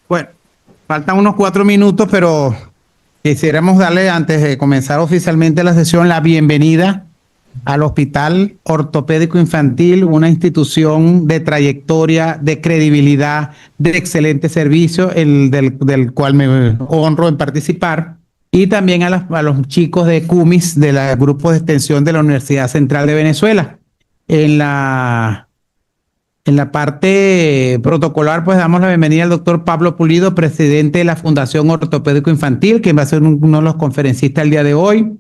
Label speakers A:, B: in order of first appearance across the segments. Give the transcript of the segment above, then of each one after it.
A: Bueno, faltan unos 4 minutos, pero quisiéramos darle, antes de comenzar oficialmente la sesión, la bienvenida al Hospital Ortopédico Infantil, una institución de trayectoria, de credibilidad, de excelente servicio, del cual me honro en participar, y también a los chicos de CUMIS, del Grupo de Extensión de la Universidad Central de Venezuela. En la parte protocolar, pues damos la bienvenida al doctor Pablo Pulido, presidente de la Fundación Ortopédico Infantil, quien va a ser uno de los conferencistas el día de hoy.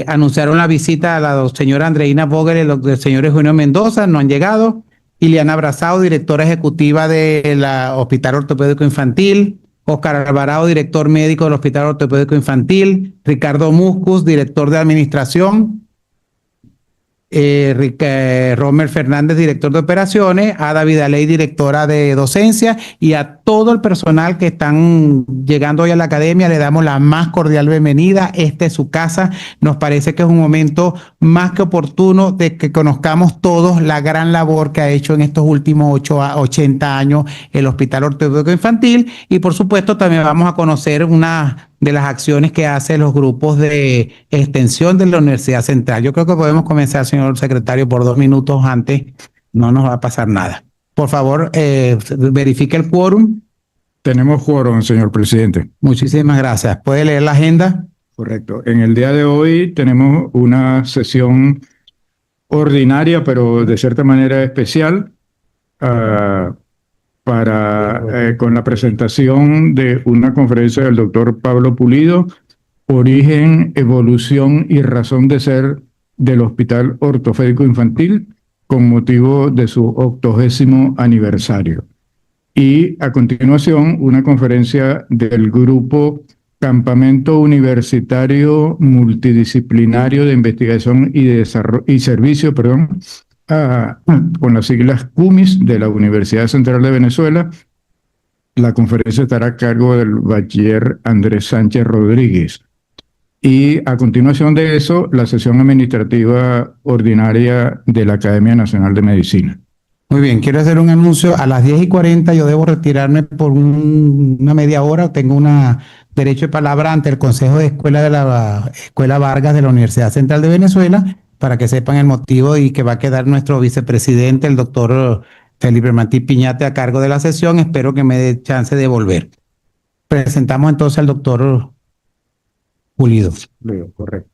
A: Anunciaron la visita a la señora Andreina Vogel y el señor Eugenio Mendoza, no han llegado. Ileana Brazao, directora ejecutiva del Hospital Ortopédico Infantil. Oscar Alvarado, director médico del Hospital Ortopédico Infantil. Ricardo Muscus, director de administración. Romer Fernández, director de operaciones, a David Aley, directora de docencia, y a todo el personal que están llegando hoy a la academia le damos la más cordial bienvenida. Esta es su casa. Nos parece que es un momento más que oportuno de que conozcamos todos la gran labor que ha hecho en estos últimos 80 años el Hospital Ortopédico Infantil, y por supuesto también vamos a conocer una de las acciones que hacen los grupos de extensión de la Universidad Central. Yo creo que podemos comenzar, señor secretario, por 2 minutos antes. No nos va a pasar nada. Por favor, verifique el quórum.
B: Tenemos quórum, señor presidente.
A: Muchísimas gracias. ¿Puede leer la agenda?
B: Correcto. En el día de hoy tenemos una sesión ordinaria, pero de cierta manera especial, con la presentación de una conferencia del doctor Pablo Pulido, Origen, Evolución y Razón de Ser del Hospital Ortopédico Infantil, con motivo de su 80º aniversario. Y a continuación, una conferencia del grupo Campamento Universitario Multidisciplinario de Investigación y Desarrollo y Servicio, con las siglas CUMIS, de la Universidad Central de Venezuela. La conferencia estará a cargo del bachiller Andrés Sánchez Rodríguez. Y a continuación de eso, la sesión administrativa ordinaria de la Academia Nacional de Medicina.
A: Muy bien, quiero hacer un anuncio. A las 10:40 yo debo retirarme por una media hora. Tengo un derecho de palabra ante el Consejo de Escuela de la Escuela Vargas de la Universidad Central de Venezuela, para que sepan el motivo, y que va a quedar nuestro vicepresidente, el doctor Felipe Martí Piñate, a cargo de la sesión. Espero que me dé chance de volver. Presentamos entonces al doctor Pulido.
B: Correcto.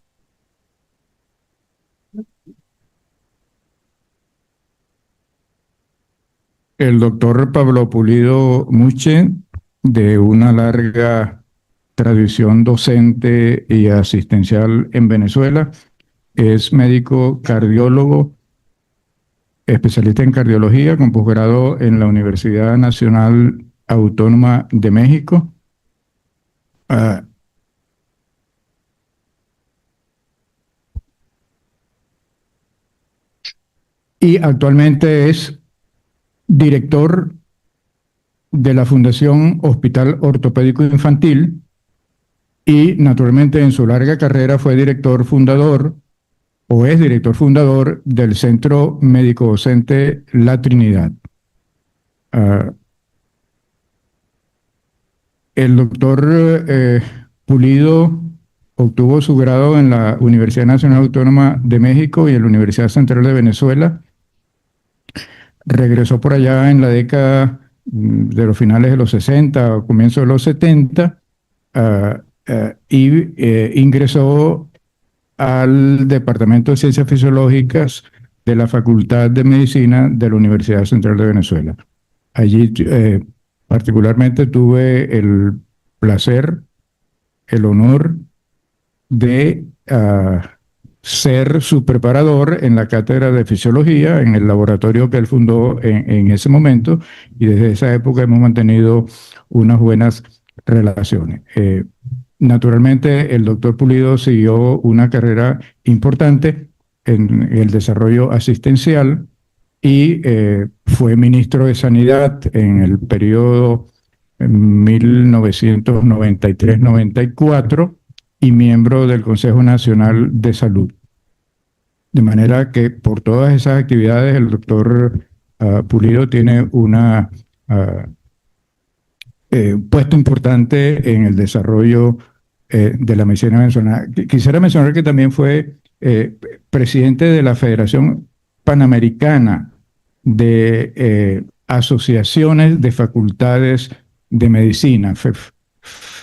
B: El doctor Pablo Pulido Muche, de una larga tradición docente y asistencial en Venezuela, es médico cardiólogo, especialista en cardiología, con posgrado en la Universidad Nacional Autónoma de México. Y actualmente es director de la Fundación Hospital Ortopédico Infantil, y naturalmente en su larga carrera fue director fundador, o es director fundador, del Centro Médico Docente La Trinidad. El doctor Pulido obtuvo su grado en la Universidad Nacional Autónoma de México y en la Universidad Central de Venezuela. Regresó por allá en la década de los finales de los 60 o comienzos de los 70, y ingresó al Departamento de Ciencias Fisiológicas de la Facultad de Medicina de la Universidad Central de Venezuela. Allí particularmente tuve el placer, el honor de ser su preparador en la cátedra de fisiología, en el laboratorio que él fundó en ese momento, y desde esa época hemos mantenido unas buenas relaciones. Naturalmente, el doctor Pulido siguió una carrera importante en el desarrollo asistencial y fue ministro de Sanidad en el periodo 1993-94, y miembro del Consejo Nacional de Salud. De manera que por todas esas actividades el doctor Pulido tiene una puesto importante en el desarrollo de la medicina venezolana. Quisiera mencionar que también fue presidente de la Federación Panamericana de Asociaciones de Facultades de Medicina,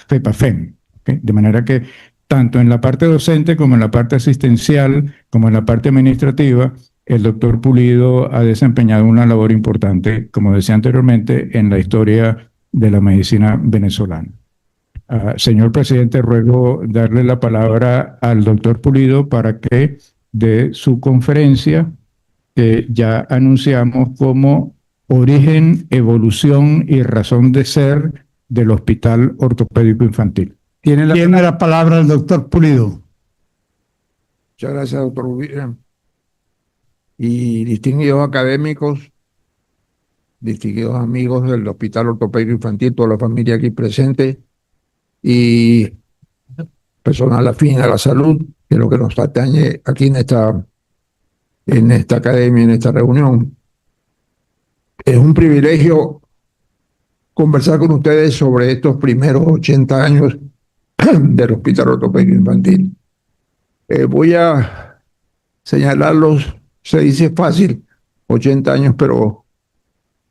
B: FEPAFEM. ¿Okay? De manera que tanto en la parte docente como en la parte asistencial, como en la parte administrativa, el doctor Pulido ha desempeñado una labor importante, como decía anteriormente, en la historia de la medicina venezolana. Señor presidente, ruego darle la palabra al doctor Pulido para que dé su conferencia que ya anunciamos como Origen, Evolución y Razón de Ser del Hospital Ortopédico Infantil.
C: Tiene la palabra el doctor Pulido.
D: Muchas gracias, doctor William. Y distinguidos académicos, distinguidos amigos del Hospital Ortopédico Infantil, toda la familia aquí presente y personal afín a la salud, que es lo que nos atañe aquí en esta academia, en esta reunión. Es un privilegio conversar con ustedes sobre estos primeros 80 años del Hospital Ortopédico Infantil. Voy a señalarlos, se dice fácil, 80 años, pero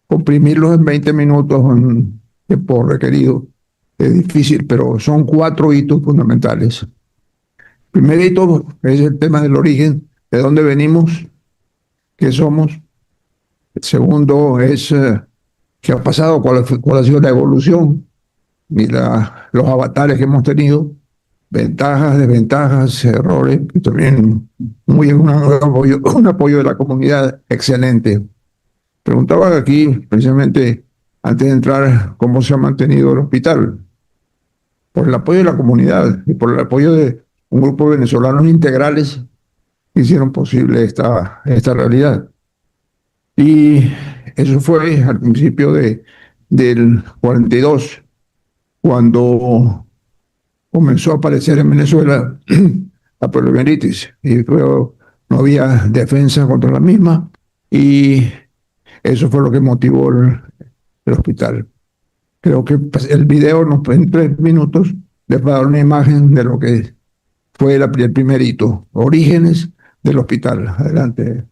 D: comprimirlos en 20 minutos en tiempo requerido es difícil, pero son 4 hitos fundamentales. El primer hito es el tema del origen, de dónde venimos, qué somos. El segundo es qué ha pasado, cuál ha sido la evolución y los avatares que hemos tenido, ventajas, desventajas, errores, y también un apoyo de la comunidad excelente. Preguntaban aquí, precisamente antes de entrar, cómo se ha mantenido el hospital. Por el apoyo de la comunidad y por el apoyo de un grupo de venezolanos integrales que hicieron posible esta realidad. Y eso fue al principio del 42, cuando comenzó a aparecer en Venezuela la poliomielitis. Y luego no había defensa contra la misma y eso fue lo que motivó el hospital. Creo que el video en 3 minutos les va a dar una imagen de lo que fue el primer hito, orígenes del hospital. Adelante.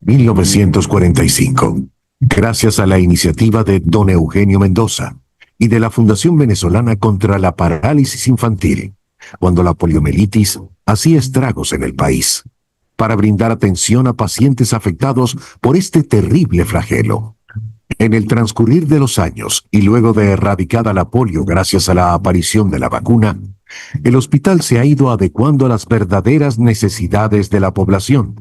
E: 1945. Gracias a la iniciativa de don Eugenio Mendoza y de la Fundación Venezolana contra la Parálisis Infantil, cuando la poliomielitis hacía estragos en el país, para brindar atención a pacientes afectados por este terrible flagelo. En el transcurrir de los años y luego de erradicada la polio gracias a la aparición de la vacuna, el hospital se ha ido adecuando a las verdaderas necesidades de la población,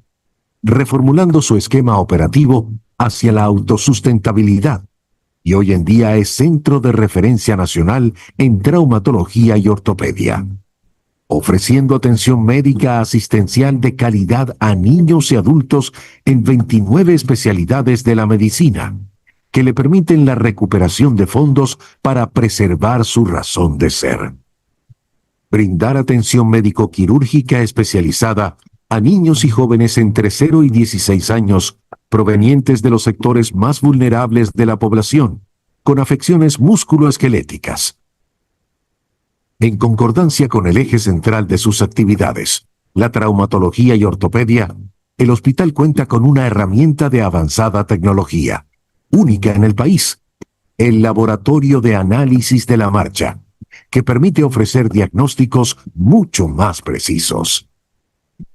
E: reformulando su esquema operativo hacia la autosustentabilidad, y hoy en día es centro de referencia nacional en traumatología y ortopedia, ofreciendo atención médica asistencial de calidad a niños y adultos en 29 especialidades de la medicina, que le permiten la recuperación de fondos para preservar su razón de ser. Brindar atención médico-quirúrgica especializada a niños y jóvenes entre 0 y 16 años, provenientes de los sectores más vulnerables de la población, con afecciones musculoesqueléticas. En concordancia con el eje central de sus actividades, la traumatología y ortopedia, el hospital cuenta con una herramienta de avanzada tecnología, única en el país, el Laboratorio de Análisis de la Marcha, que permite ofrecer diagnósticos mucho más precisos.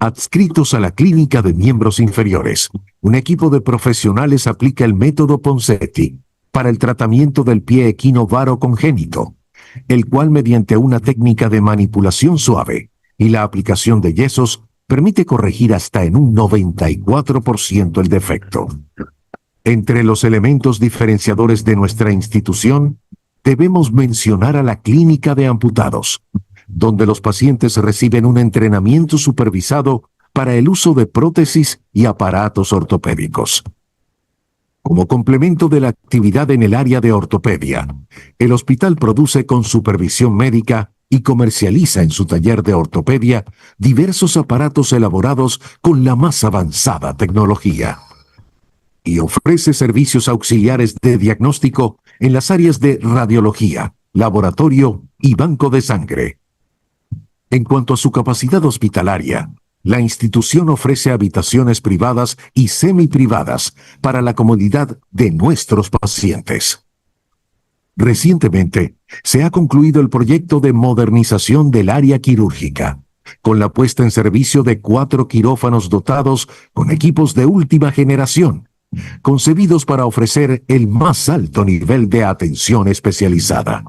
E: Adscritos a la clínica de miembros inferiores, un equipo de profesionales aplica el método Ponseti para el tratamiento del pie equino varo congénito, el cual mediante una técnica de manipulación suave y la aplicación de yesos permite corregir hasta en un 94% el defecto. Entre los elementos diferenciadores de nuestra institución, debemos mencionar a la clínica de amputados, donde los pacientes reciben un entrenamiento supervisado para el uso de prótesis y aparatos ortopédicos. Como complemento de la actividad en el área de ortopedia, el hospital produce con supervisión médica y comercializa en su taller de ortopedia diversos aparatos elaborados con la más avanzada tecnología. Y ofrece servicios auxiliares de diagnóstico en las áreas de radiología, laboratorio y banco de sangre. En cuanto a su capacidad hospitalaria, la institución ofrece habitaciones privadas y semiprivadas para la comodidad de nuestros pacientes. Recientemente, se ha concluido el proyecto de modernización del área quirúrgica, con la puesta en servicio de 4 quirófanos dotados con equipos de última generación, concebidos para ofrecer el más alto nivel de atención especializada.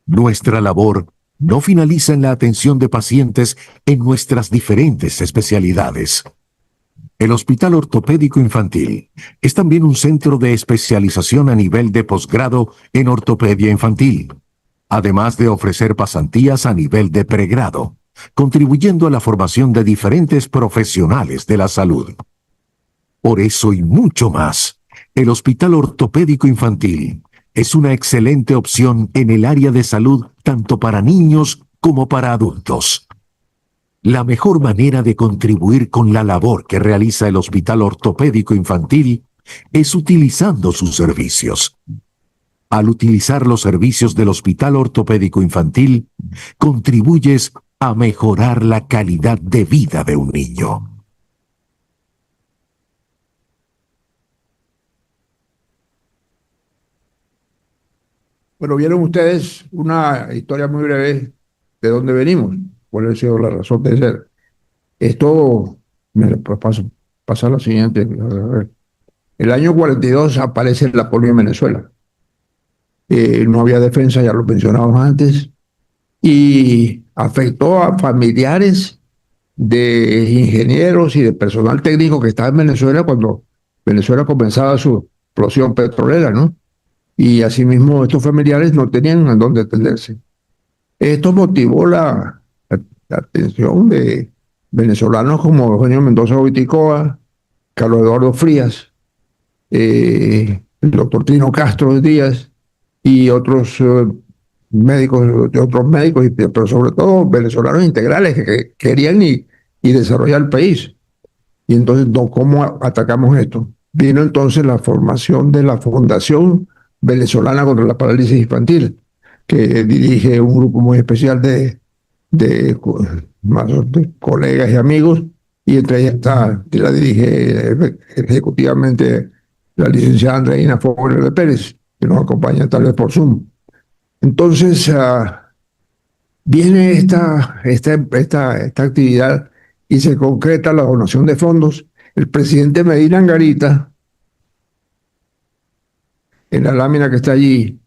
E: Nuestra labor no finaliza en la atención de pacientes en nuestras diferentes especialidades. El Hospital Ortopédico Infantil es también un centro de especialización a nivel de posgrado en ortopedia infantil, además de ofrecer pasantías a nivel de pregrado, contribuyendo a la formación de diferentes profesionales de la salud. Por eso y mucho más, el Hospital Ortopédico Infantil es una excelente opción en el área de salud tanto para niños como para adultos. La mejor manera de contribuir con la labor que realiza el Hospital Ortopédico Infantil es utilizando sus servicios. Al utilizar los servicios del Hospital Ortopédico Infantil, contribuyes a mejorar la calidad de vida de un niño.
D: Bueno, vieron ustedes una historia muy breve de dónde venimos, cuál ha sido la razón de ser. Esto, me pasa lo siguiente. A ver. El año 42 aparece la polio en Venezuela. No había defensa, ya lo mencionábamos antes, y afectó a familiares de ingenieros y de personal técnico que estaba en Venezuela cuando Venezuela comenzaba su explosión petrolera, ¿no? Y asimismo estos familiares no tenían a dónde atenderse. Esto motivó la atención de venezolanos como Eugenio Mendoza Boiticoa, Carlos Eduardo Frías, el doctor Trino Castro Díaz y otros médicos, pero sobre todo venezolanos integrales que querían y desarrollar el país. Y entonces, ¿cómo atacamos esto? Vino entonces la formación de la Fundación Venezolana contra la Parálisis Infantil, que dirige un grupo muy especial de colegas y amigos, y entre ellas la dirige ejecutivamente la licenciada Andreina Fogler de Pérez, que nos acompaña tal vez por Zoom. Entonces, viene esta actividad y se concreta la donación de fondos. El presidente Medina Angarita, en la lámina que está allí,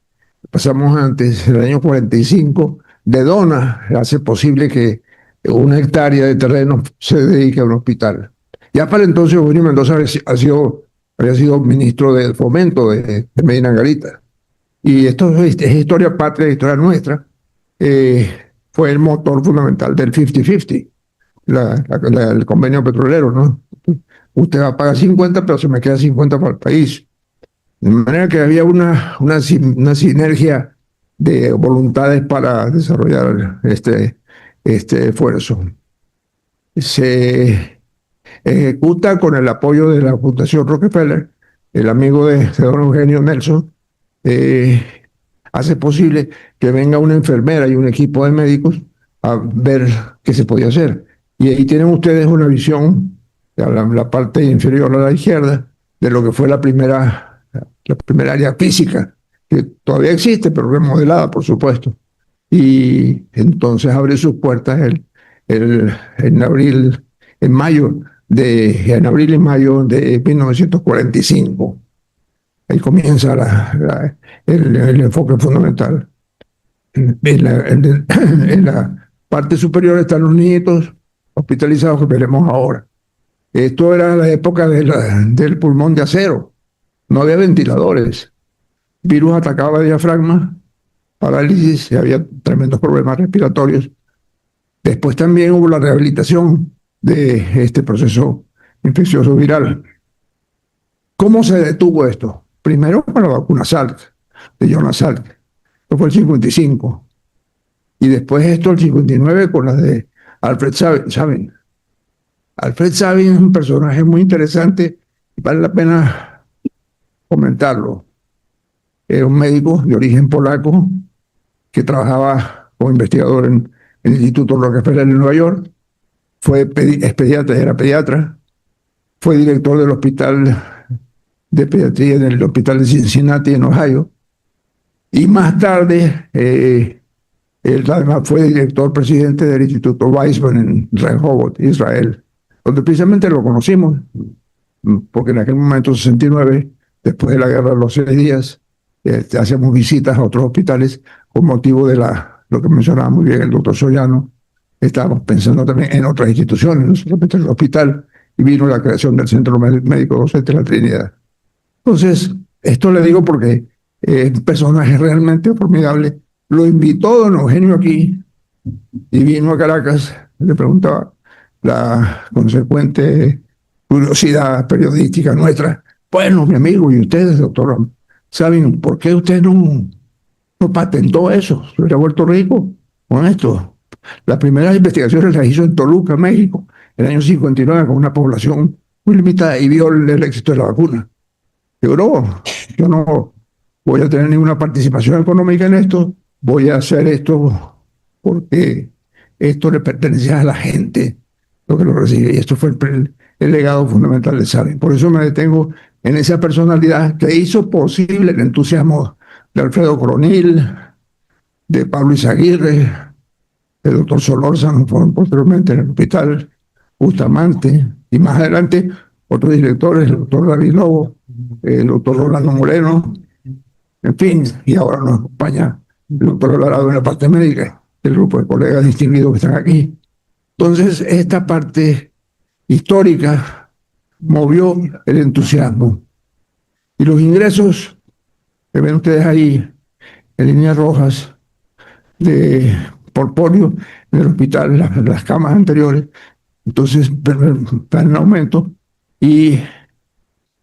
D: pasamos antes, el año 45, de dona, hace posible que 1 hectárea de terreno se dedique a un hospital. Ya para entonces Eugenio Mendoza había sido ministro del fomento de Medina Angarita. Y esto es historia patria, historia nuestra. Fue el motor fundamental del 50-50, el convenio petrolero, ¿no? Usted va a pagar 50, pero se me queda 50 para el país. De manera que había una sinergia de voluntades para desarrollar este esfuerzo. Se ejecuta con el apoyo de la Fundación Rockefeller, el amigo de don Eugenio Nelson, hace posible que venga una enfermera y un equipo de médicos a ver qué se podía hacer. Y ahí tienen ustedes una visión, la parte inferior a la izquierda, de lo que fue la primera área física, que todavía existe, pero remodelada, por supuesto. Y entonces abre sus puertas en abril y mayo de 1945. Ahí comienza el enfoque fundamental. En la parte superior están los niñitos hospitalizados que veremos ahora. Esto era la época del pulmón de acero. No había ventiladores. Virus atacaba diafragma, parálisis, y había tremendos problemas respiratorios. Después también hubo la rehabilitación de este proceso infeccioso viral. ¿Cómo se detuvo esto? Primero con la vacuna Salk, de Jonas Salk. Esto fue el 55. Y después esto el 59 con la de Alfred Sabin. Alfred Sabin es un personaje muy interesante y vale la pena comentarlo. Era un médico de origen polaco que trabajaba como investigador en el Instituto Rockefeller en Nueva York. Es pediatra, era pediatra. Fue director del hospital de pediatría en el hospital de Cincinnati en Ohio. Y más tarde, él además fue director presidente del Instituto Weizmann en Rehovot, Israel, donde precisamente lo conocimos, porque en aquel momento, 69, después de la guerra de los 6 días, hacíamos visitas a otros hospitales con motivo de lo que mencionaba muy bien el doctor Sollano. Estábamos pensando también en otras instituciones, no solamente en el hospital, y vino la creación del Centro Médico Docente de la Trinidad. Entonces, esto le digo porque es un personaje realmente formidable. Lo invitó don Eugenio aquí y vino a Caracas. Le preguntaba la consecuente curiosidad periodística nuestra. Bueno, mi amigo, y ustedes, doctor, ¿saben por qué usted no patentó eso? Se hubiera vuelto rico con esto. Las primeras investigaciones las hizo en Toluca, México, en el año 59, con una población muy limitada, y vio el éxito de la vacuna. Digo, no, yo no voy a tener ninguna participación económica en esto, voy a hacer esto porque esto le pertenece a la gente, lo que lo recibe, y esto fue el legado fundamental de Sabin. Por eso me detengo en esa personalidad que hizo posible el entusiasmo de Alfredo Coronil, de Pablo Izaguirre, del doctor Solórzano, posteriormente en el hospital Bustamante, y más adelante otros directores, el doctor David Lobo, el doctor Rolando Moreno, en fin, y ahora nos acompaña el doctor Alvarado en la parte médica, el grupo de colegas distinguidos que están aquí. Entonces, esta parte histórica movió el entusiasmo. Y los ingresos que ven ustedes ahí, en líneas rojas, por polio en el hospital, las camas anteriores, entonces están en aumento, y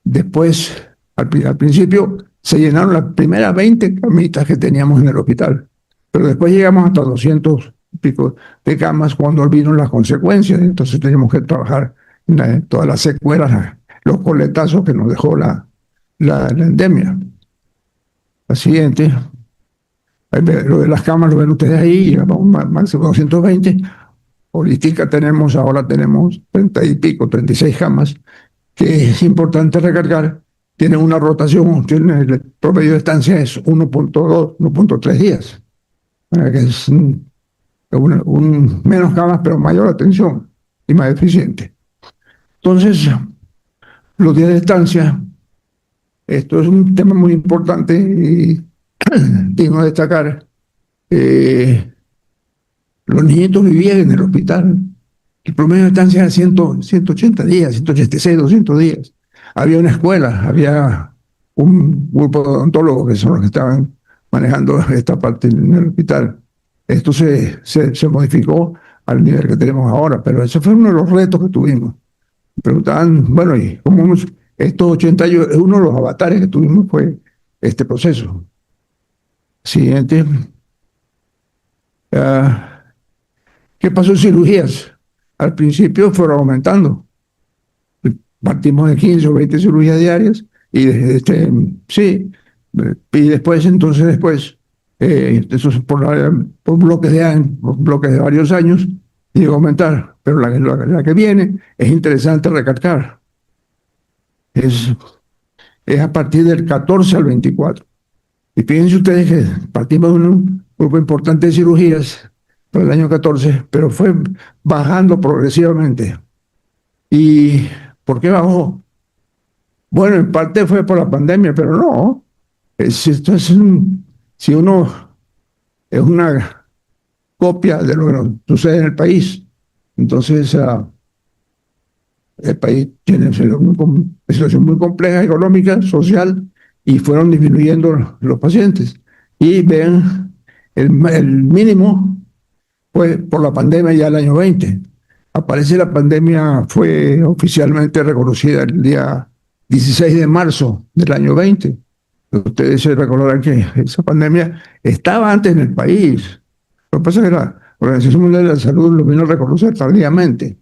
D: después, al principio, se llenaron las primeras 20 camitas que teníamos en el hospital, pero después llegamos hasta 200 y pico de camas cuando vino las consecuencias. Entonces teníamos que trabajar en todas las secuelas, los coletazos que nos dejó la endemia. La siguiente, lo de las camas lo ven ustedes ahí, llegamos máximo 220. Holística ahora tenemos 30 y pico, 36 camas, que es importante recargar. Tiene una rotación, el promedio de estancia es 1.2, 1.3 días. Para que es menos camas, pero mayor atención y más eficiente. Entonces, los días de estancia, esto es un tema muy importante y digno de destacar. Los niñitos vivían en el hospital. El promedio de estancia era 180 días, 186, 200 días. Había una escuela, había un grupo de odontólogos que son los que estaban manejando esta parte en el hospital. Esto se modificó al nivel que tenemos ahora, pero ese fue uno de los retos que tuvimos. Preguntaban, bueno, ¿y cómo estos 80 años? Uno de los avatares que tuvimos fue este proceso. Siguiente. ¿Qué pasó en cirugías? Al principio fueron aumentando. Partimos de 15 o 20 cirugías diarias y sí, y después, eso es por bloques de varios años, llegó a aumentar. Pero la que viene es interesante recalcar. Es a partir del 14 al 24. Y fíjense ustedes que partimos de un grupo importante de cirugías para el año 14, pero fue bajando progresivamente. ¿Y por qué bajó? Bueno, en parte fue por la pandemia, pero no. Si uno es una copia de lo que sucede en el país, entonces el país tiene una situación muy compleja, económica, social, y fueron disminuyendo los pacientes. Y ven, el mínimo fue por la pandemia ya el año 20. Aparece la pandemia, fue oficialmente reconocida el día 16 de marzo del año 20. Ustedes se recordarán que esa pandemia estaba antes en el país. Lo que pasa es que la Organización Mundial de la Salud lo vino a reconocer tardíamente,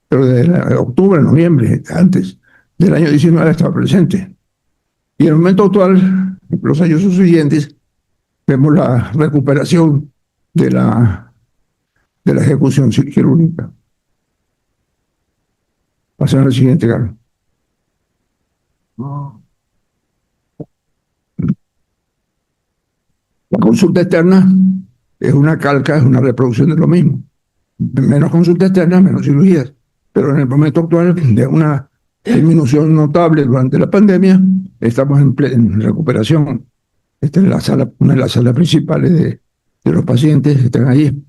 D: pero desde octubre, noviembre, antes del año 19 estaba presente. Y en el momento actual, los años subsiguientes, vemos la recuperación de la ejecución quirúrgica. Pasen al siguiente, Carlos. La consulta externa es una calca, es una reproducción de lo mismo. Menos consulta externa, menos cirugías. Pero en el momento actual, de una disminución notable durante la pandemia, estamos en recuperación. Esta es una de las salas principales de los pacientes que están allí.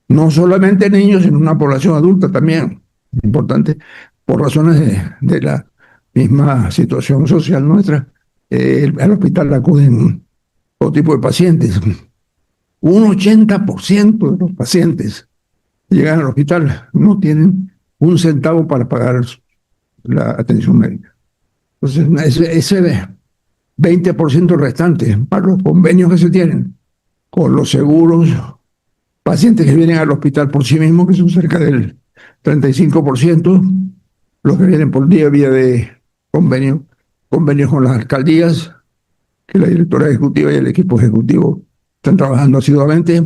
D: No solamente niños, sino una población adulta también. Importante, por razones de la misma situación social nuestra. Al hospital acuden todo tipo de pacientes. Un 80% de los pacientes que llegan al hospital no tienen un centavo para pagar la atención médica. Entonces, ese 20% restante para los convenios que se tienen con los seguros, pacientes que vienen al hospital por sí mismos, que son cerca del 35%, los que vienen por vía de convenios con las alcaldías, que la directora ejecutiva y el equipo ejecutivo están trabajando asiduamente,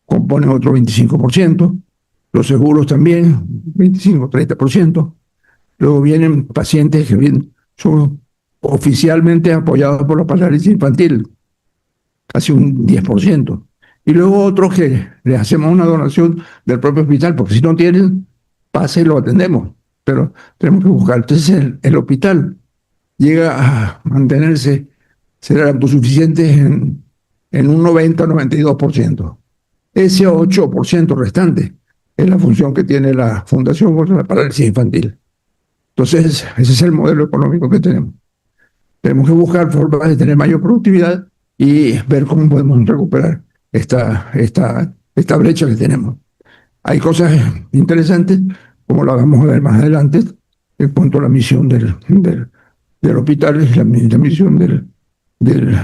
D: componen otro 25%, los seguros también, 25-30%. Luego vienen pacientes que son oficialmente apoyados por la parálisis infantil, casi un 10%. Y luego otros que les hacemos una donación del propio hospital, porque si no tienen, pase y lo atendemos. Pero tenemos que buscar. Entonces el hospital llega a mantenerse, ser autosuficiente en un 90-92%. Ese 8% restante es la función que tiene la Fundación contra la Parálisis Infantil. Entonces, ese es el modelo económico que tenemos. Tenemos que buscar formas de tener mayor productividad y ver cómo podemos recuperar esta brecha que tenemos. Hay cosas interesantes, como lo vamos a ver más adelante, en cuanto a la misión del hospital y la misión de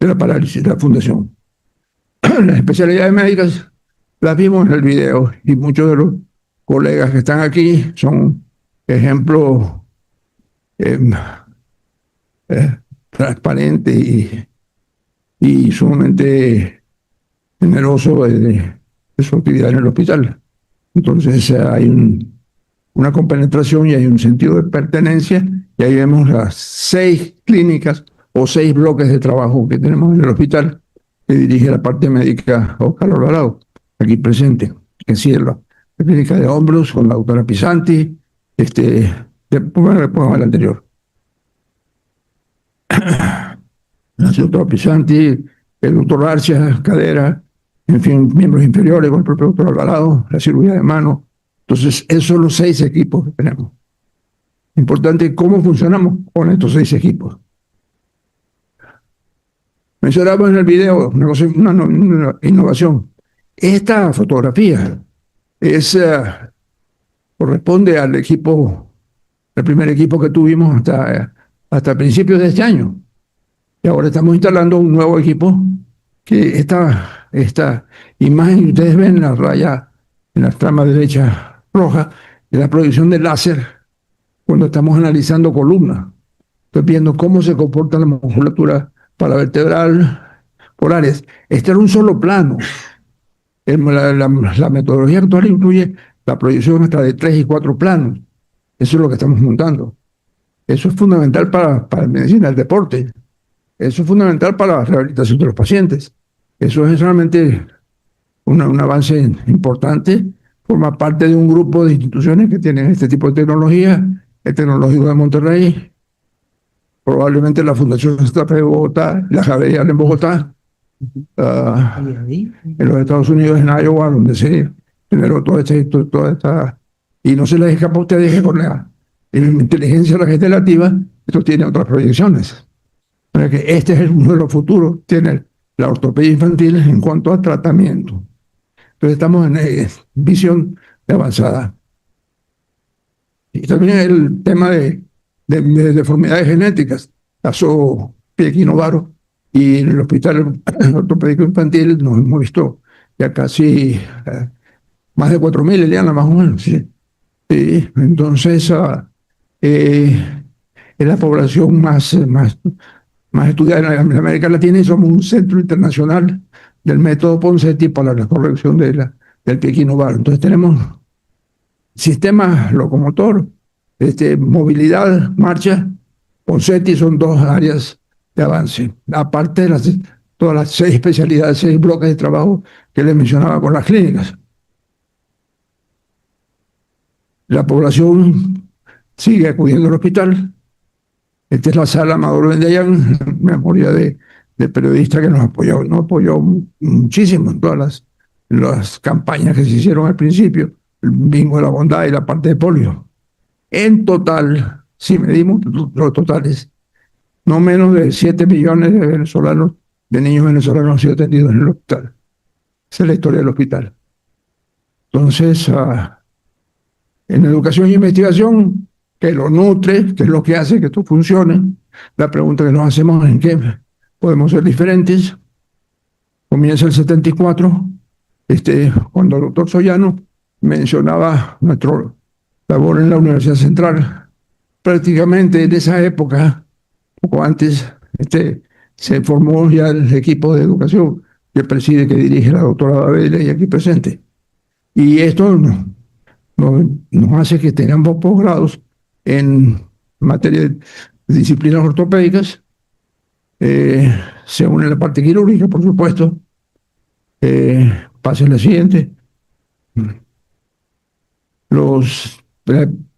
D: la parálisis, de la fundación. Las especialidades médicas las vimos en el video y muchos de los colegas que están aquí son ejemplos transparentes y sumamente generosos de su actividad en el hospital. Entonces hay una compenetración y hay un sentido de pertenencia, y ahí vemos las 6 clínicas o 6 bloques de trabajo que tenemos en el hospital, que dirige la parte médica Oscar Alvarado, aquí presente, que es la clínica de hombros con la doctora Pisanti, después al anterior. La doctora Pisanti, el doctor Arcia, cadera, en fin, miembros inferiores con el propio doctor Alvarado, la cirugía de mano. Entonces, esos son los 6 equipos que tenemos. Importante cómo funcionamos con estos 6 equipos. Mencionamos en el video una innovación. Esta fotografía corresponde al equipo, el primer equipo que tuvimos hasta principios de este año. Y ahora estamos instalando un nuevo equipo que esta imagen que ustedes ven en la raya, en la trama derecha roja, es la proyección de láser cuando estamos analizando columnas. Estoy viendo cómo se comporta la musculatura paravertebral por áreas. Este era un solo plano. La metodología actual incluye la proyección hasta de 3 y 4 planos. Eso es lo que estamos montando. Eso es fundamental para la medicina, el deporte. Eso es fundamental para la rehabilitación de los pacientes. Eso es realmente un avance importante. Forma parte de un grupo de instituciones que tienen este tipo de tecnología. El Tecnológico de Monterrey, probablemente la Fundación Estatal de Bogotá, la Javeriana en Bogotá, en los Estados Unidos, en Iowa, donde se generó toda esta... Y no se les escapa a ustedes que con la inteligencia legislativa, esto tiene otras proyecciones. Para que este es el modelo futuro, tiene la ortopedia infantil en cuanto a tratamiento. Entonces estamos en visión de avanzada. Y también el tema de de deformidades genéticas, caso Piequinovaro, y en el Hospital Ortopédico Infantil nos hemos visto ya casi más de 4.000, Eliana, más o menos. ¿Sí? Sí, entonces, es la población más estudiada en América Latina y somos un centro internacional del método Ponseti para la corrección del pie equinovaro. Entonces tenemos sistema locomotor, movilidad, marcha. Ponseti son dos áreas de avance, aparte de todas las 6 especialidades, 6 bloques de trabajo que les mencionaba con las clínicas. La población sigue acudiendo al hospital. Esta es la sala Amador Bendayán, memoria de periodista que nos apoyó muchísimo en todas las campañas que se hicieron al principio, el bingo de la bondad y la parte de polio. En total, si medimos los totales, no menos de 7 millones de venezolanos, de niños venezolanos han sido atendidos en el hospital. Esa es la historia del hospital. Entonces, en educación e investigación, que lo nutre, que es lo que hace que esto funcione. La pregunta que nos hacemos es en qué podemos ser diferentes. Comienza el 74, cuando el doctor Soyano mencionaba nuestra labor en la Universidad Central. Prácticamente en esa época, poco antes, se formó ya el equipo de educación que preside, que dirige la doctora Babela y aquí presente. Y esto nos hace que tengamos posgrados en materia de disciplinas ortopédicas, se une la parte quirúrgica, por supuesto. Pase la siguiente.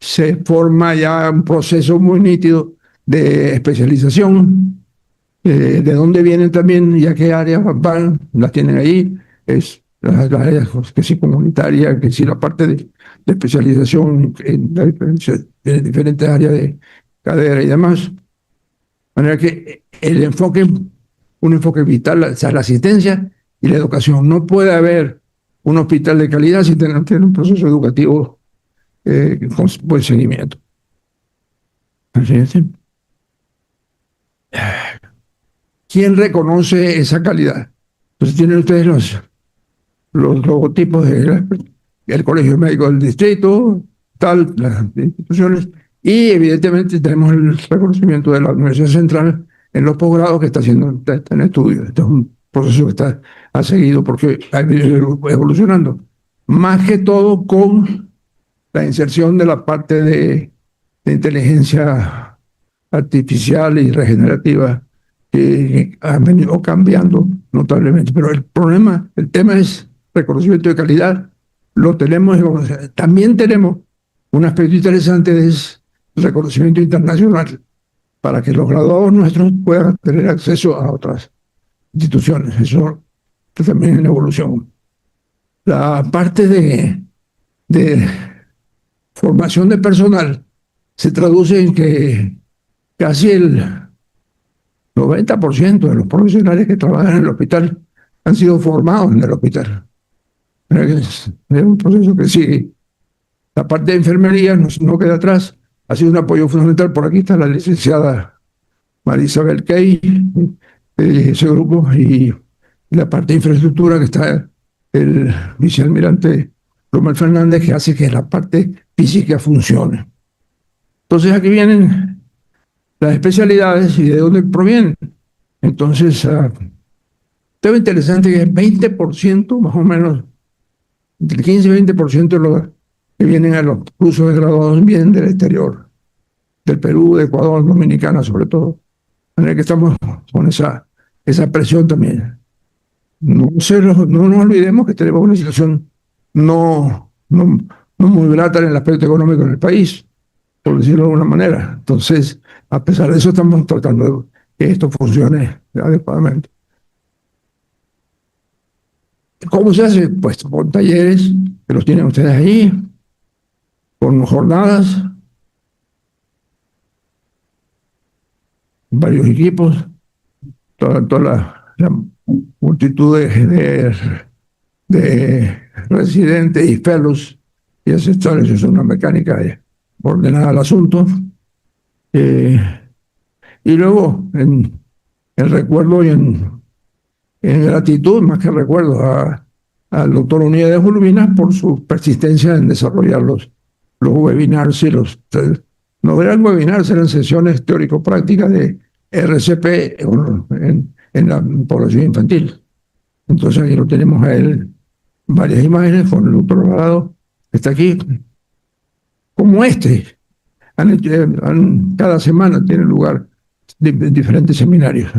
D: Se forma ya un proceso muy nítido de especialización, de dónde vienen también y a qué áreas van, las tienen ahí, es las áreas que sí comunitaria, que sí la parte de especialización en diferentes áreas de cadera y demás. De manera que un enfoque vital, o sea, la asistencia y la educación. No puede haber un hospital de calidad si no tiene un proceso educativo con buen seguimiento. Así es. ¿Quién reconoce esa calidad? Entonces tienen ustedes los logotipos del Colegio Médico del Distrito, las instituciones, y evidentemente tenemos el reconocimiento de la Universidad Central en los posgrados que está en estudio. Este es un proceso que ha seguido porque ha ido evolucionando. Más que todo con la inserción de la parte de inteligencia artificial y regenerativa que han venido cambiando notablemente. Pero el tema es reconocimiento de calidad. Lo tenemos. También tenemos un aspecto interesante, es el reconocimiento internacional, para que los graduados nuestros puedan tener acceso a otras instituciones. Eso también en evolución. La parte de formación de personal se traduce en que casi el 90% de los profesionales que trabajan en el hospital han sido formados en el hospital. Es un proceso que sigue. La parte de enfermería no queda atrás. Ha sido un apoyo fundamental. Por aquí está la licenciada María Isabel Key, ese grupo, y la parte de infraestructura que está el vicealmirante Romel Fernández, que hace que la parte física funcione. Entonces aquí vienen las especialidades y de dónde provienen. Entonces, tema interesante que es 20% más o menos, entre 15 y 20% de los que vienen a los cursos de graduados vienen del exterior, del Perú, de Ecuador, Dominicana sobre todo. De manera que estamos con esa presión también. No nos olvidemos que tenemos una situación no muy grata en el aspecto económico en el país, por decirlo de alguna manera. Entonces, a pesar de eso, estamos tratando de que esto funcione adecuadamente. ¿Cómo se hace? Pues con talleres, que los tienen ustedes ahí, con jornadas, varios equipos, toda la multitud de residentes y fellows y asesores. Es una mecánica ordenada al asunto. Eh, y luego, en recuerdo y en gratitud, más que recuerdo, al doctor Unidades Urbina por su persistencia en desarrollar los webinars y no eran webinars, eran sesiones teórico-prácticas de RCP en la población infantil. Entonces aquí lo tenemos a él, varias imágenes con el doctor Alvarado, que está aquí, como este. Cada semana tiene lugar diferentes seminarios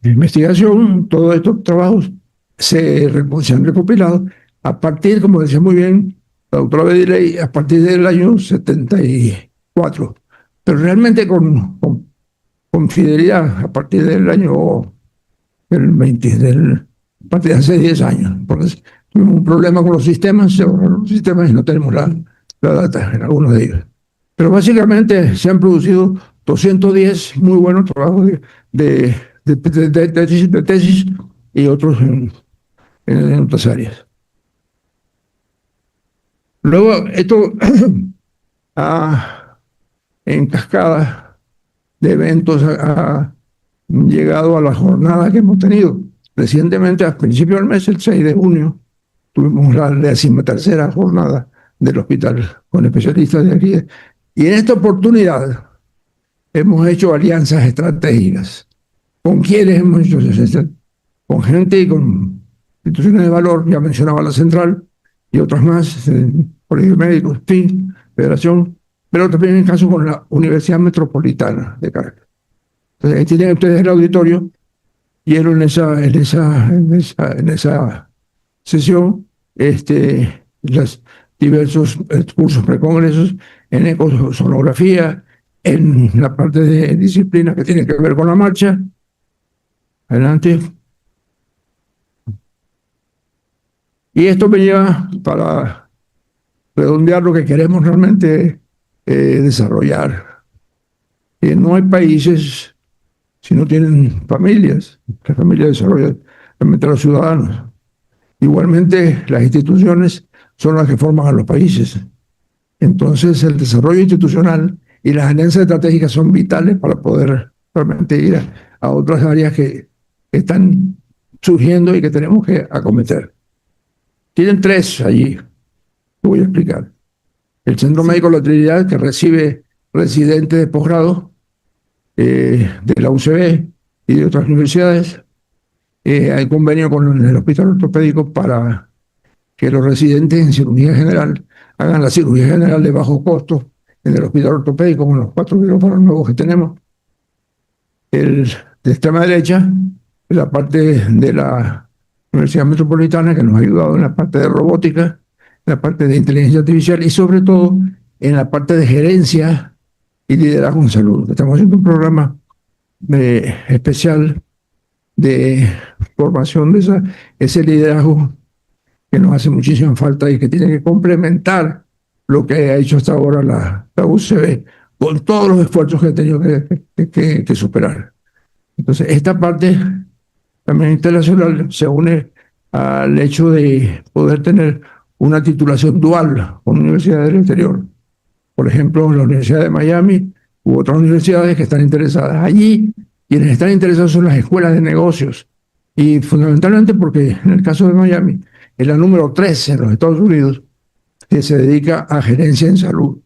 D: de investigación. Todos estos trabajos se han recopilado a partir, como decía muy bien la doctora Bediley, a partir del año 74, pero realmente con fidelidad a partir del año a partir de hace 10 años, porque tuvimos un problema con los sistemas, se borraron los sistemas y no tenemos la data en algunos de ellos. Pero básicamente se han producido 210 muy buenos trabajos de tesis y otros en otras áreas. Luego, esto en cascada de eventos ha llegado a la jornada que hemos tenido. Recientemente, a principios del mes, el 6 de junio, tuvimos la 13ª jornada del hospital con especialistas de aquí. Y en esta oportunidad hemos hecho alianzas estratégicas. ¿Con quiénes hemos hecho eso? Con gente y con instituciones de valor, ya mencionaba la Central y otras más, Colegio Médico, FIN, Federación, pero también en caso con la Universidad Metropolitana de Caracas. Entonces, ahí tienen ustedes el auditorio, y en esa sesión los diversos cursos precongresos en ecosonografía, en la parte de disciplina que tiene que ver con la marcha. Adelante. Y esto me lleva para redondear lo que queremos realmente desarrollar. No hay países si no tienen familias. La familia desarrolla realmente a los ciudadanos. Igualmente, las instituciones son las que forman a los países. Entonces, el desarrollo institucional y las alianzas estratégicas son vitales para poder realmente ir a otras áreas que están surgiendo y que tenemos que acometer. Tienen 3 allí, que voy a explicar. El Centro Médico La Trinidad, que recibe residentes de posgrado de la UCB y de otras universidades. Hay convenio con el Hospital Ortopédico para que los residentes en cirugía general hagan la cirugía general de bajo costo en el Hospital Ortopédico con los 4 quirófanos nuevos que tenemos. De extrema derecha, la parte de la Universidad Metropolitana, que nos ha ayudado en la parte de robótica, en la parte de inteligencia artificial y sobre todo en la parte de gerencia y liderazgo en salud. Estamos haciendo un programa especial de formación de ese liderazgo que nos hace muchísima falta y que tiene que complementar lo que ha hecho hasta ahora la UCB con todos los esfuerzos que ha tenido que superar. Entonces, esta parte también internacional se une al hecho de poder tener una titulación dual con universidades del exterior. Por ejemplo, la Universidad de Miami u otras universidades que están interesadas. Allí, quienes están interesados son las escuelas de negocios. Y fundamentalmente porque en el caso de Miami, es la número 13 en los Estados Unidos que se dedica a gerencia en salud.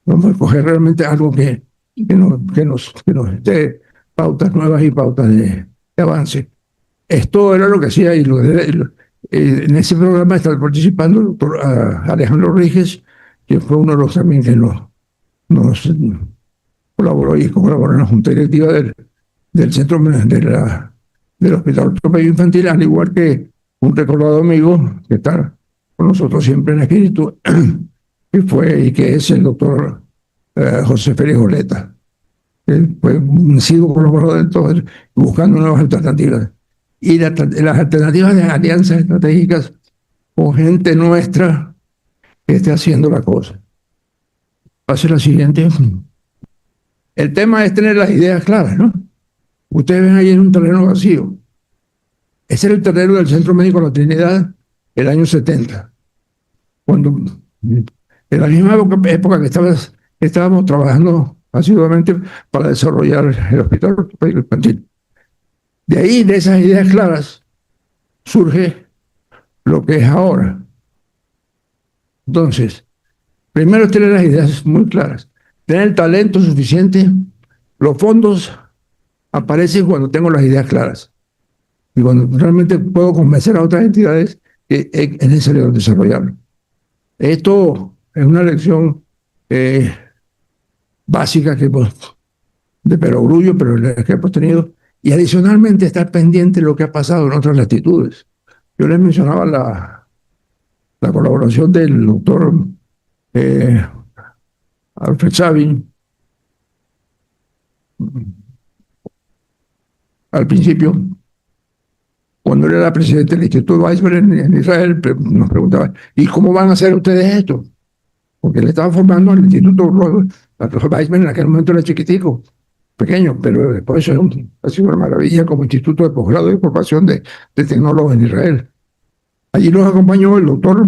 D: Vamos a escoger realmente algo que nos dé pautas nuevas y pautas de avance. Esto era lo que hacía y en ese programa está participando el doctor Alejandro Ríguez, que fue uno de los también que nos colaboró y colaboró en la junta directiva del centro del Hospital Ortopédico Infantil, al igual que un recordado amigo que está con nosotros siempre en espíritu, que fue y que es el doctor José Félix Oleta. Él fue un sido colaborador de todo, buscando nuevas alternativas. Y las alternativas de alianzas estratégicas con gente nuestra que esté haciendo la cosa. Pase la siguiente. El tema es tener las ideas claras, ¿no? Ustedes ven ahí en un terreno vacío. Ese era el terreno del Centro Médico La Trinidad el año 70. Cuando, en la misma época que estaba estábamos trabajando asiduamente para desarrollar el Hospital Ortopédico Infantil. De ahí, de esas ideas claras, surge lo que es ahora. Entonces, primero tener las ideas muy claras, tener el talento suficiente. Los fondos aparecen cuando tengo las ideas claras y cuando realmente puedo convencer a otras entidades que es necesario desarrollarlo. Esto es una lección básica que, pues, de perogrullo, pero que hemos tenido, y adicionalmente estar pendiente de lo que ha pasado en otras latitudes. Yo les mencionaba la colaboración del doctor Alfred Sabin al principio, cuando él era presidente del Instituto Weizmann en Israel, nos preguntaba, ¿y cómo van a hacer ustedes esto? Porque él estaba formando al Instituto Weizmann, en aquel momento era chiquitico, pequeño, pero después ha sido una maravilla como instituto de posgrado y formación de tecnólogos en Israel. Allí nos acompañó el doctor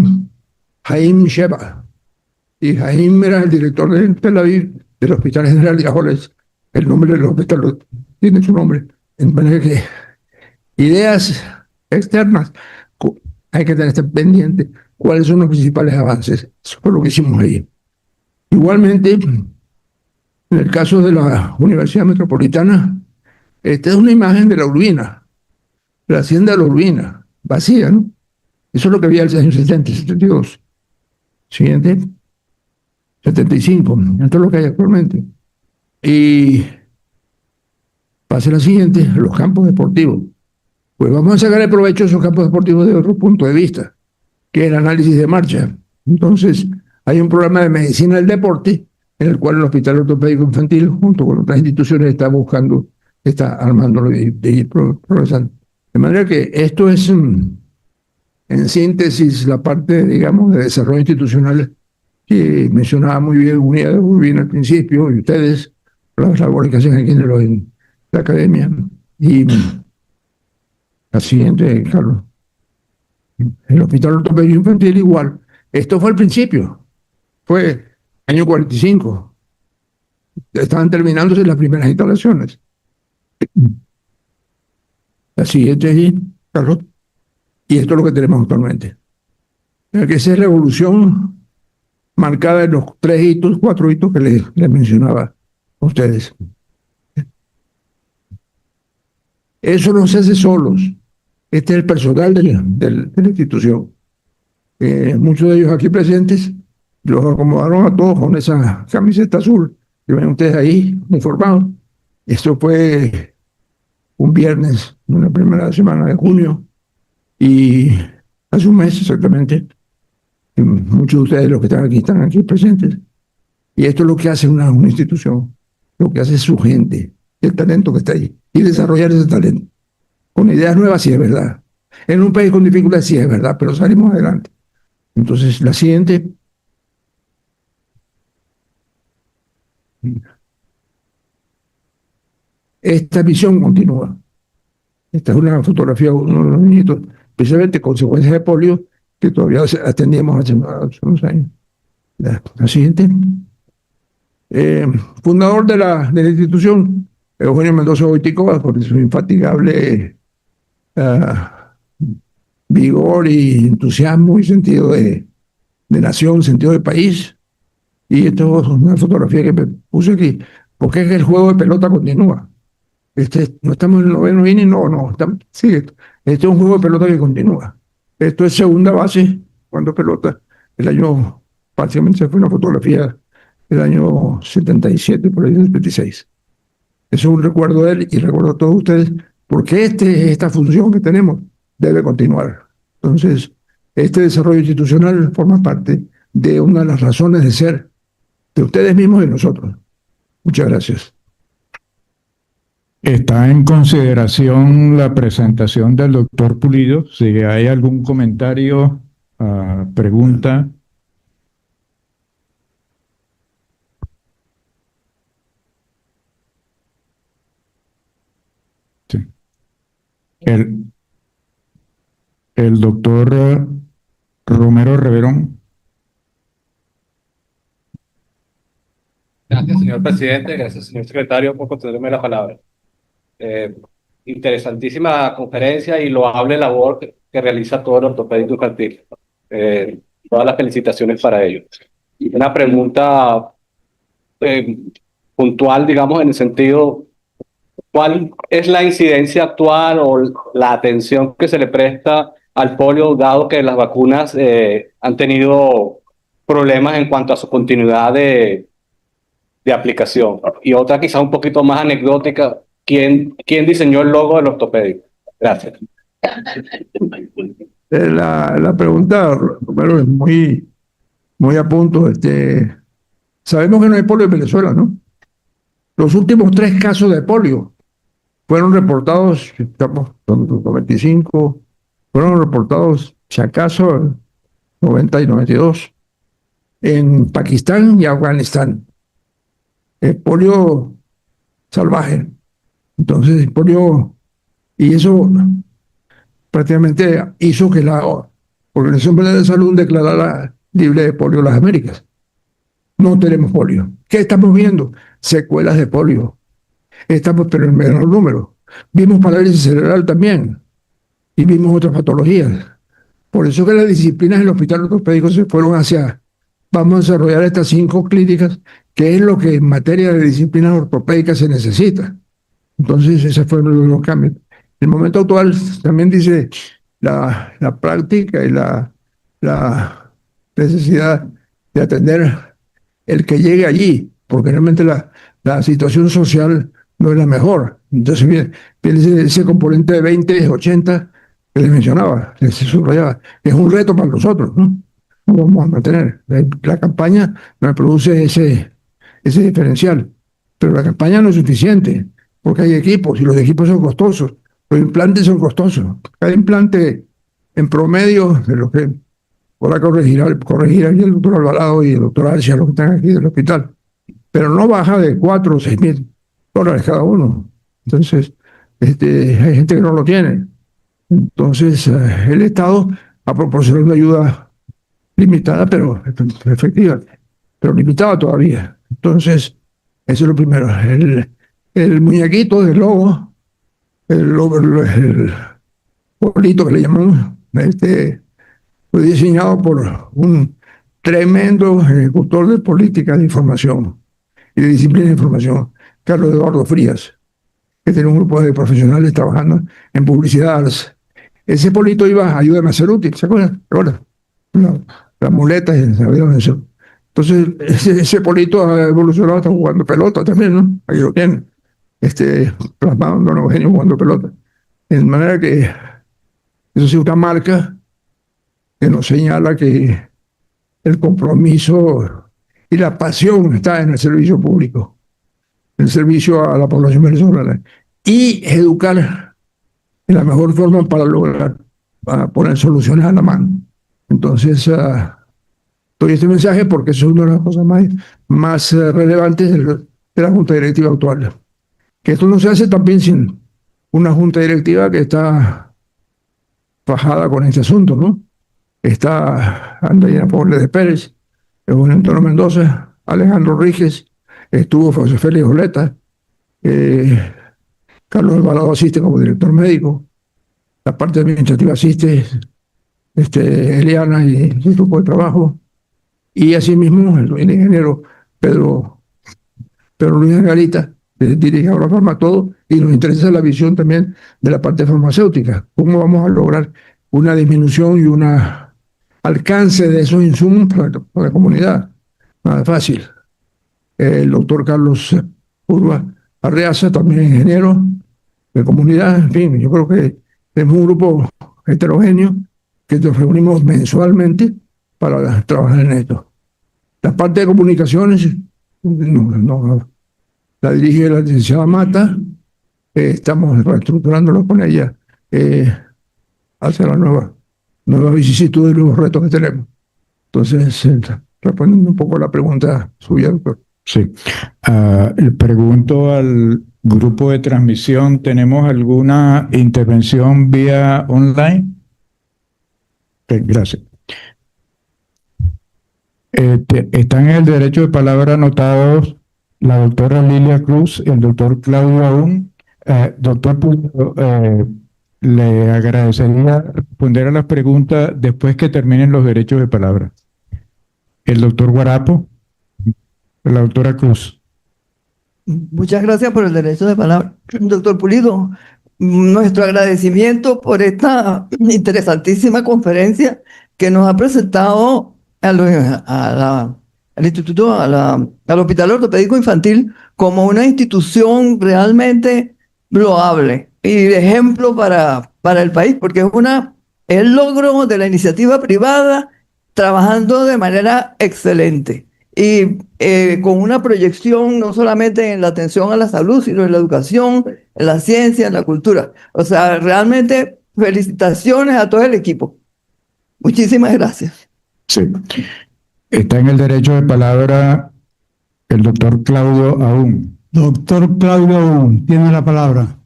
D: Haim Sheba, y Haim era el director de Tel Aviv del Hospital General de Ajoles. El nombre del hospital tiene su nombre. En manera que ideas externas, hay que tener pendiente cuáles son los principales avances. Eso fue lo que hicimos ahí. Igualmente, en el caso de la Universidad Metropolitana, esta es una imagen de la Urbina, la hacienda de la Urbina, vacía, ¿no? Eso es lo que había en los años 70, 72. Siguiente, 75, esto es lo que hay actualmente. Y pase la siguiente, los campos deportivos. Pues vamos a sacar el provecho de esos campos deportivos de otro punto de vista, que es el análisis de marcha. Entonces, hay un programa de medicina del deporte en el Hospital Ortopédico Infantil, junto con otras instituciones, está armándolo de ir progresando. De manera que esto es, en síntesis, la parte, digamos, de desarrollo institucional que mencionaba muy bien Unidad muy bien al principio, y ustedes, las labores que hacen aquí en la academia. Y la siguiente, Carlos. El Hospital Ortopédico Infantil igual. Esto fue el principio. Fue año 45. Estaban terminándose las primeras instalaciones. La siguiente allí, Carlos. Y esto es lo que tenemos actualmente. Que esa es la evolución marcada en los 3 hitos, 4 hitos que les mencionaba a ustedes. Eso no se hace solos. Este es el personal de la institución. Muchos de ellos aquí presentes los acomodaron a todos con esa camiseta azul que ven ustedes ahí informados. Esto fue un viernes, una primera semana de junio, y hace un mes exactamente. Y muchos de ustedes, los que están aquí presentes. Y esto es lo que hace una institución, lo que hace su gente, el talento que está ahí, y desarrollar ese talento. Con ideas nuevas, sí es verdad. En un país con dificultades, sí es verdad, pero salimos adelante. Entonces, la siguiente. Esta visión continúa. Esta es una fotografía de uno de los niñitos, precisamente consecuencias de polio, que todavía atendíamos hace unos años. La siguiente. Fundador de la institución, Eugenio Mendoza Boitico, por su infatigable vigor y entusiasmo y sentido de nación, sentido de país. Y esto es una fotografía que me puse aquí, porque es que el juego de pelota continúa. No estamos en el 9º inning, no, sigue. Este es un juego de pelota que continúa. Esto es segunda base, cuando pelota. El año, prácticamente se fue una fotografía del año 77, por ahí, 76. Eso es un recuerdo de él y recuerdo a todos ustedes, porque esta función que tenemos debe continuar. Entonces, este desarrollo institucional forma parte de una de las razones de ser de ustedes mismos y nosotros. Muchas gracias.
B: Está en consideración la presentación del doctor Pulido. Si hay algún comentario, pregunta. Sí. El doctor Romero Reverón.
F: Gracias, señor presidente. Gracias, señor secretario, por concederme la palabra. Eh, Interesantísima conferencia y loable labor que realiza todo el ortopédico infantil. Todas las felicitaciones para ellos. Una pregunta eh, puntual, digamos, en el sentido, ¿cuál es la incidencia actual o la atención que se le presta al polio, dado que las vacunas han tenido problemas en cuanto a su continuidad de aplicación? Y otra quizá un poquito más anecdótica, ¿quién diseñó el logo del ortopédico? Gracias.
D: La pregunta, Romero, es muy a punto. Sabemos que no hay polio en Venezuela, ¿no? Los últimos 3 casos de polio fueron reportados, estamos en 95, fueron reportados, si acaso, 90 y 92, en Pakistán y Afganistán. El polio salvaje. Entonces, el polio, y eso prácticamente hizo que la Organización Mundial de Salud declarara libre de polio las Américas. No tenemos polio. ¿Qué estamos viendo? Secuelas de polio. Estamos, pero en menor número. Vimos parálisis cerebral también. Y vimos otras patologías. Por eso que las disciplinas del hospital ortopédico se fueron hacia, vamos a desarrollar estas 5 clínicas, que es lo que en materia de disciplinas ortopédicas se necesita. Entonces, esos fueron los cambios. El momento actual también dice la práctica y la necesidad de atender el que llegue allí, porque realmente la situación social no es la mejor. Entonces, viene ese componente de 20, 80 que les mencionaba, que se subrayaba. Es un reto para nosotros, ¿no? No vamos a mantener. La campaña nos produce ese diferencial, pero la campaña no es suficiente, porque hay equipos y los equipos son costosos. Los implantes son costosos. Cada implante, en promedio, de lo que podrá corregir aquí el doctor Alvarado y el doctor Arcia, los que están aquí del hospital, pero no baja de 4 o 6 mil dólares cada uno. Entonces, hay gente que no lo tiene. Entonces, el Estado ha proporcionado una ayuda limitada, pero efectiva, pero limitada todavía. Entonces, eso es lo primero. El muñequito del logo, el bolito que le llamamos, fue diseñado por un tremendo ejecutor de política de información y de disciplina de información, Carlos Eduardo Frías, que tiene un grupo de profesionales trabajando en publicidad. Ese polito iba a ayudarme a ser útil, ¿se acuerdan? Las muletas y eso. Entonces, ese polito ha evolucionado hasta jugando pelota también, ¿no? Ahí lo tienen. Plasmado en Don Eugenio jugando pelota. De manera que eso es una marca que nos señala que el compromiso y la pasión está en el servicio público, el servicio a la población venezolana, y educar en la mejor forma para lograr, para poner soluciones a la mano. Entonces, doy este mensaje porque es una de las cosas más relevantes de la Junta Directiva actual. Que esto no se hace también sin una Junta Directiva que está fajada con este asunto, ¿no? Está Andreina Poble de Pérez, Juan Antonio Mendoza, Alejandro Ríquez, estuvo José Félix Oleta, Carlos Alvarado asiste como director médico, la parte administrativa asiste Eliana y su grupo de trabajo, y asimismo el ingeniero Pedro Luis Garita, que dirige ahora Farmatodo, y nos interesa la visión también de la parte farmacéutica, cómo vamos a lograr una disminución y una alcance de esos insumos para la comunidad. Nada fácil. El doctor Carlos Urba Arreaza, también ingeniero de comunidad. En fin, yo creo que es un grupo heterogéneo que nos reunimos mensualmente para trabajar en esto. La parte de comunicaciones la dirige la licenciada Mata. Estamos reestructurándolo con ella hacia la nueva vicisitud y los retos que tenemos. Entonces, respondiendo un poco a la pregunta suya, doctor.
B: Sí. Le pregunto al grupo de transmisión, ¿tenemos alguna intervención vía online? Gracias. Están en el derecho de palabra anotados la doctora Lilia Cruz y el doctor Claudio Aún. Doctor Pulido, le agradecería responder a las preguntas después que terminen los derechos de palabra. El doctor Guarapo, la doctora Cruz.
G: Muchas gracias por el derecho de palabra. Doctor Pulido, nuestro agradecimiento por esta interesantísima conferencia que nos ha presentado al Instituto, al Hospital Ortopédico Infantil como una institución realmente loable y de ejemplo para el país, porque es el logro de la iniciativa privada trabajando de manera excelente y con una proyección no solamente en la atención a la salud, sino en la educación, en la ciencia, en la cultura. O sea, realmente felicitaciones a todo el equipo. Muchísimas gracias.
B: Sí. Está en el derecho de palabra el doctor Claudio Aún.
C: Doctor Claudio Aún, tiene la palabra.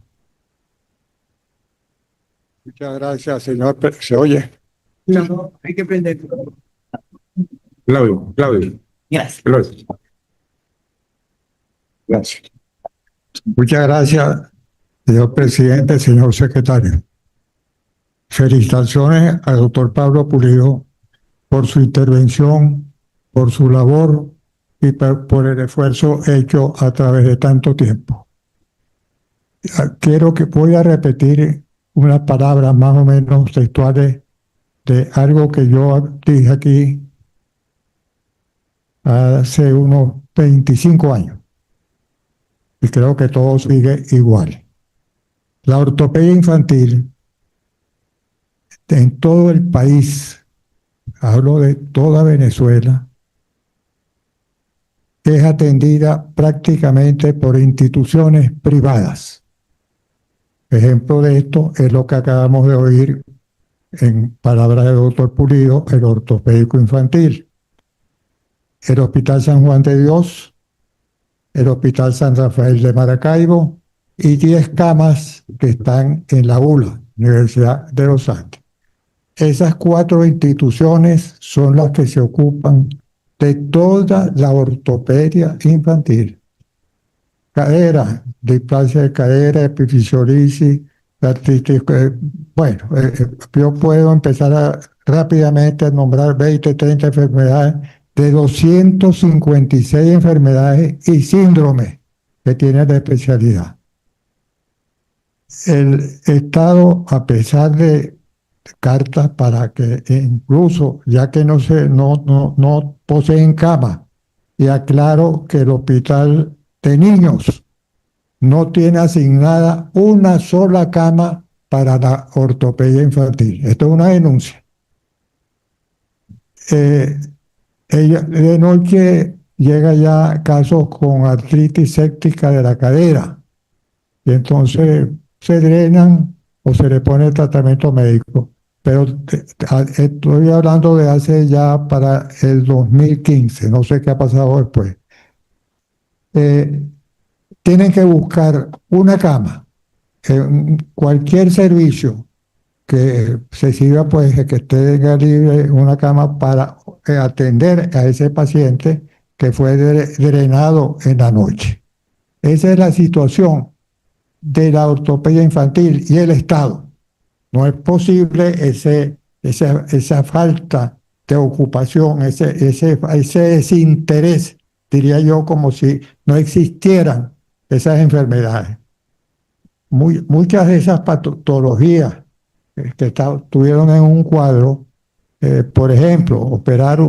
H: Muchas gracias, señor. ¿Se oye?
G: No, hay que prender.
B: Claudio.
G: Gracias.
H: Gracias. Muchas gracias, señor presidente, señor secretario. Felicitaciones al doctor Pablo Pulido por su intervención, por su labor y por el esfuerzo hecho a través de tanto tiempo. Voy a repetir unas palabras más o menos textuales de algo que yo dije aquí hace unos 25 años. Y creo que todo sigue igual. La ortopedia infantil en todo el país, hablo de toda Venezuela, es atendida prácticamente por instituciones privadas. Ejemplo de esto es lo que acabamos de oír en palabras del doctor Pulido, el ortopédico infantil. El Hospital San Juan de Dios, el Hospital San Rafael de Maracaibo y 10 camas que están en la ULA, Universidad de los Andes. Esas 4 instituciones son las que se ocupan de toda la ortopedia infantil. Cadera, displasia de cadera, epifisiolisis, artritis. Yo puedo empezar rápidamente a nombrar 20, 30 enfermedades de 256 enfermedades y síndromes que tiene la especialidad. El Estado, a pesar de cartas para que incluso, ya que no poseen cama, y aclaro que el hospital de niños no tiene asignada una sola cama para la ortopedia infantil. Esto es una denuncia. De noche llega ya casos con artritis séptica de la cadera y entonces se drenan o se le pone tratamiento médico. Pero estoy hablando de hace ya para el 2015, no sé qué ha pasado después. Tienen que buscar una cama, cualquier servicio que se sirva, pues que esté libre una cama para atender a ese paciente que fue drenado en la noche. Esa es la situación de la ortopedia infantil y el Estado. No es posible esa falta de ocupación, ese desinterés, diría yo, como si no existieran esas enfermedades. Muchas de esas patologías que estuvieron en un cuadro, por ejemplo, operar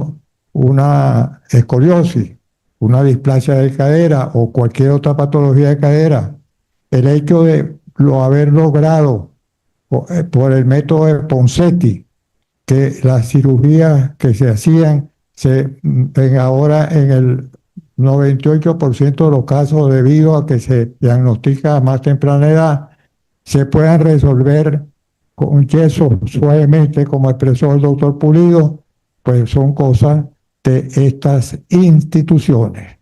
H: una escoliosis, una displasia de cadera o cualquier otra patología de cadera, el hecho de haber logrado por el método de Ponseti, que las cirugías que se hacían ahora en el 98% de los casos, debido a que se diagnostica a más temprana edad, se puedan resolver con yeso suavemente, como expresó el doctor Pulido, pues son cosas de estas instituciones.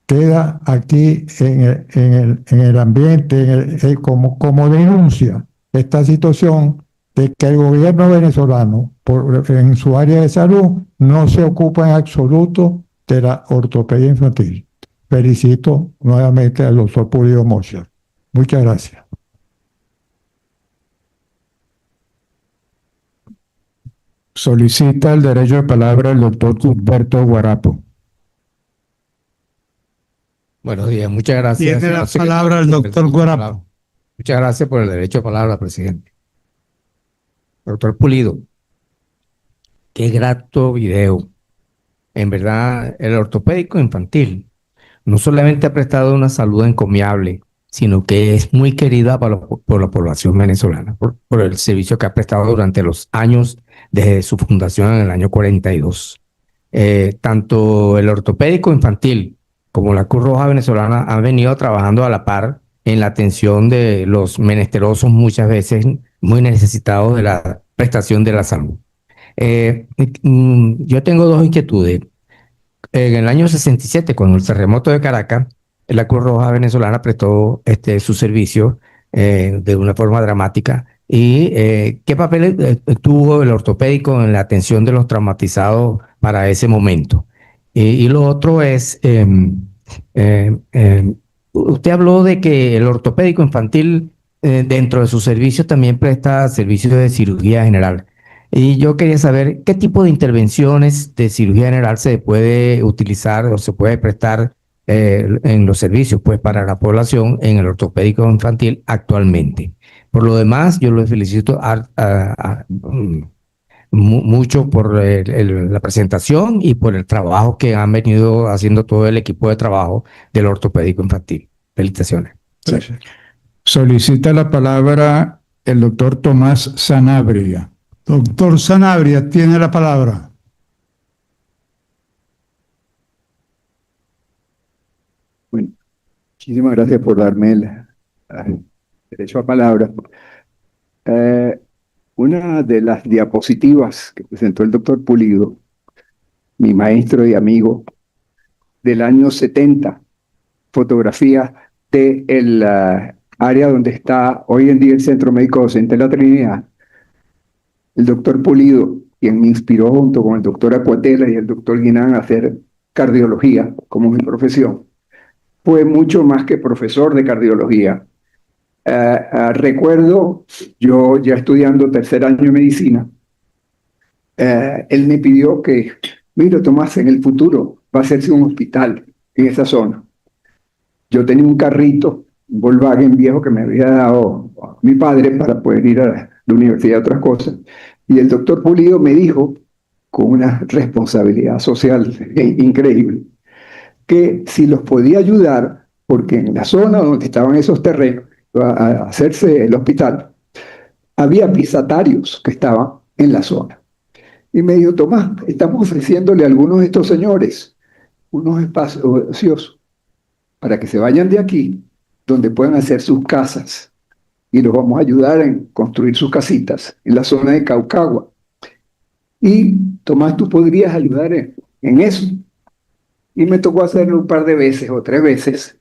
H: Queda aquí en el ambiente, como denuncia esta situación de que el gobierno venezolano, en su área de salud, no se ocupa en absoluto de la ortopedia infantil. felicito nuevamente al doctor Pulido Moser. Muchas gracias.
B: Solicita el derecho de palabra el doctor Humberto Guarapo.
I: Buenos días, muchas gracias.
C: Tiene la
I: señor
C: palabra el
I: secretario,
C: doctor Guarapo.
I: Muchas gracias por el derecho de palabra, presidente. Doctor Pulido, qué grato video. En verdad, el ortopédico infantil no solamente ha prestado una salud encomiable, sino que es muy querida por la población venezolana, por el servicio que ha prestado durante los años desde su fundación en el año 42. Tanto el ortopédico infantil como la Cruz Roja Venezolana han venido trabajando a la par en la atención de los menesterosos, muchas veces muy necesitados de la prestación de la salud. Yo tengo dos inquietudes. En el año 67, cuando el terremoto de Caracas, la Cruz Roja Venezolana prestó su servicio de una forma dramática. ¿Y qué papel tuvo el ortopédico en la atención de los traumatizados para ese momento? Y lo otro es, usted habló de que el ortopédico infantil dentro de sus servicios también presta servicios de cirugía general. Y yo quería saber qué tipo de intervenciones de cirugía general se puede utilizar o se puede prestar en los servicios pues, para la población en el ortopédico infantil actualmente. Por lo demás, yo los felicito mucho por la presentación y por el trabajo que han venido haciendo todo el equipo de trabajo del ortopédico infantil. Felicitaciones.
B: Solicita la palabra el doctor Tomás Sanabria.
C: Doctor Sanabria, tiene la palabra.
J: Bueno, muchísimas gracias por darme el derecho a palabra. Una de las diapositivas que presentó el doctor Pulido, mi maestro y amigo, del año 70, fotografía del área donde está hoy en día el Centro Médico Docente de la Trinidad. El doctor Pulido, quien me inspiró junto con el doctor Acuatela y el doctor Guinán a hacer cardiología como mi profesión, fue mucho más que profesor de cardiología. Recuerdo, yo ya estudiando tercer año de medicina, él me pidió que, mira Tomás, en el futuro va a hacerse un hospital en esa zona. Yo tenía un carrito, un Volkswagen viejo que me había dado mi padre para poder ir a la universidad y otras cosas. Y el doctor Pulido me dijo, con una responsabilidad social increíble, que si los podía ayudar, porque en la zona donde estaban esos terrenos, a hacerse el hospital, había pisatarios que estaban en la zona. Y me dijo, Tomás, estamos ofreciéndole a algunos de estos señores unos espacios ociosos para que se vayan de aquí, donde puedan hacer sus casas, y los vamos a ayudar en construir sus casitas en la zona de Caucagua. Y Tomás, tú podrías ayudar en eso. Y me tocó hacerlo un par de veces o 3 veces,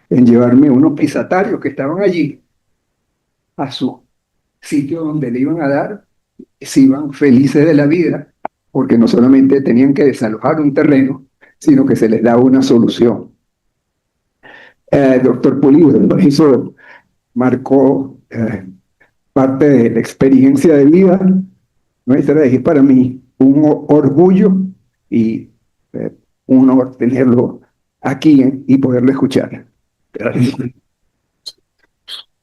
J: en llevarme unos pisatarios que estaban allí a su sitio donde le iban a dar, se iban felices de la vida, porque no solamente tenían que desalojar un terreno, sino que se les daba una solución. Doctor Pulido, eso marcó parte de la experiencia de vida nuestra. Es para mí un orgullo y un honor tenerlo aquí y poderlo escuchar. Gracias.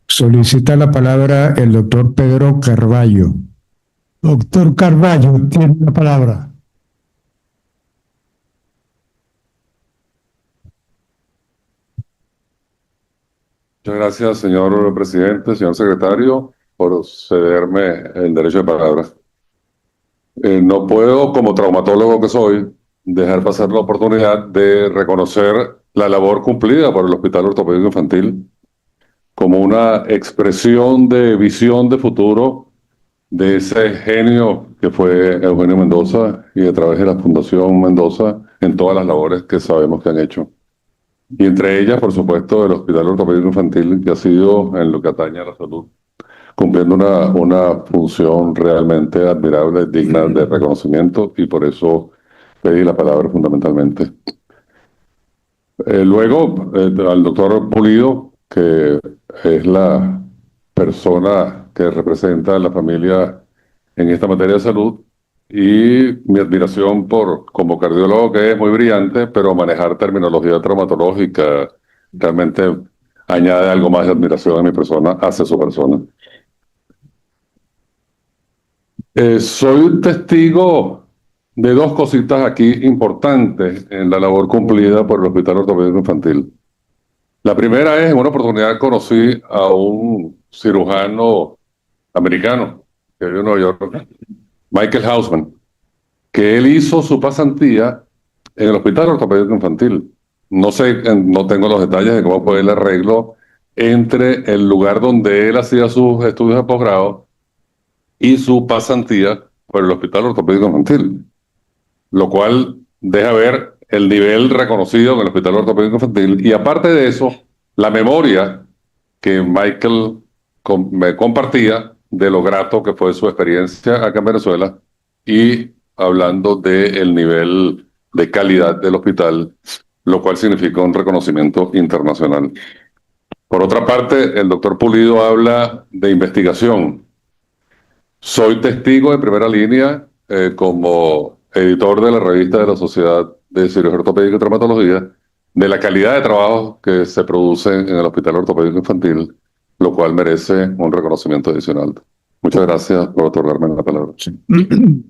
B: Solicita la palabra el doctor Pedro Carballo.
C: Doctor Carballo, tiene la palabra.
K: Muchas gracias, señor presidente, señor secretario, por cederme el derecho de palabra. No puedo, como traumatólogo que soy, dejar pasar la oportunidad de reconocer la labor cumplida por el Hospital Ortopédico Infantil como una expresión de visión de futuro de ese genio que fue Eugenio Mendoza y a través de la Fundación Mendoza en todas las labores que sabemos que han hecho. Y entre ellas, por supuesto, el Hospital Ortopédico Infantil, que ha sido, en lo que atañe a la salud, cumpliendo una función realmente admirable, digna de reconocimiento, y por eso pedí la palabra fundamentalmente. Luego, al doctor Pulido, que es la persona que representa a la familia en esta materia de salud, y mi admiración como cardiólogo, que es muy brillante, pero manejar terminología traumatológica realmente añade algo más de admiración a mi persona, hacia su persona. Soy testigo de dos cositas aquí importantes en la labor cumplida por el Hospital Ortopédico Infantil. La primera es, en una oportunidad conocí a un cirujano americano que vive en Nueva York, Michael Hausman, que él hizo su pasantía en el Hospital Ortopédico Infantil. No sé, no tengo los detalles de cómo fue el arreglo entre el lugar donde él hacía sus estudios de posgrado y su pasantía por el Hospital Ortopédico Infantil, lo cual deja ver el nivel reconocido en el Hospital Ortopédico Infantil, y aparte de eso, la memoria que Michael me compartía de lo grato que fue su experiencia acá en Venezuela, y hablando del nivel de calidad del hospital, lo cual significa un reconocimiento internacional. Por otra parte, el doctor Pulido habla de investigación. Soy testigo de primera línea como editor de la revista de la Sociedad de Cirugía Ortopédica y Traumatología, de la calidad de trabajo que se produce en el Hospital Ortopédico Infantil, lo cual merece un reconocimiento adicional. Muchas gracias por otorgarme la palabra.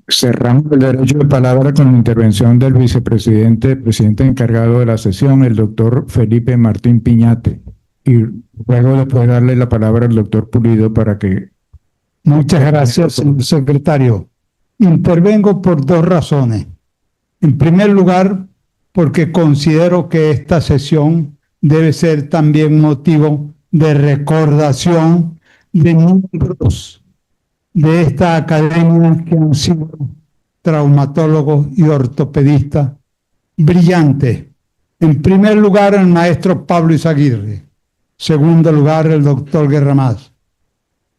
B: Cerramos el derecho de palabra con la intervención del presidente encargado de la sesión, el doctor Felipe Martín Piñate. Y luego después darle la palabra al doctor Pulido para que...
C: Muchas gracias, señor secretario. Intervengo por dos razones. En primer lugar, porque considero que esta sesión debe ser también motivo de recordación de miembros de esta academia que han sido traumatólogos y ortopedistas brillantes. En primer lugar, el maestro Pablo Izaguirre. Segundo lugar, el doctor Guerramaz.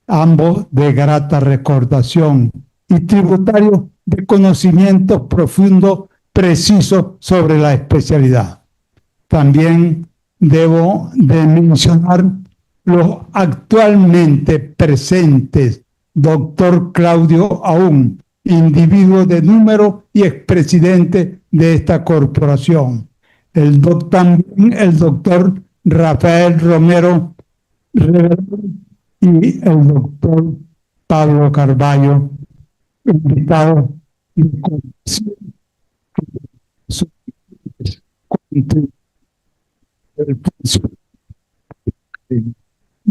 C: Ambos de grata recordación y tributarios de conocimientos profundos, precisos sobre la especialidad. También debo de mencionar los actualmente presentes, doctor Claudio Aún, individuo de número y expresidente de esta corporación. También el doctor Rafael Romero y el doctor Pablo Carballo, invitado en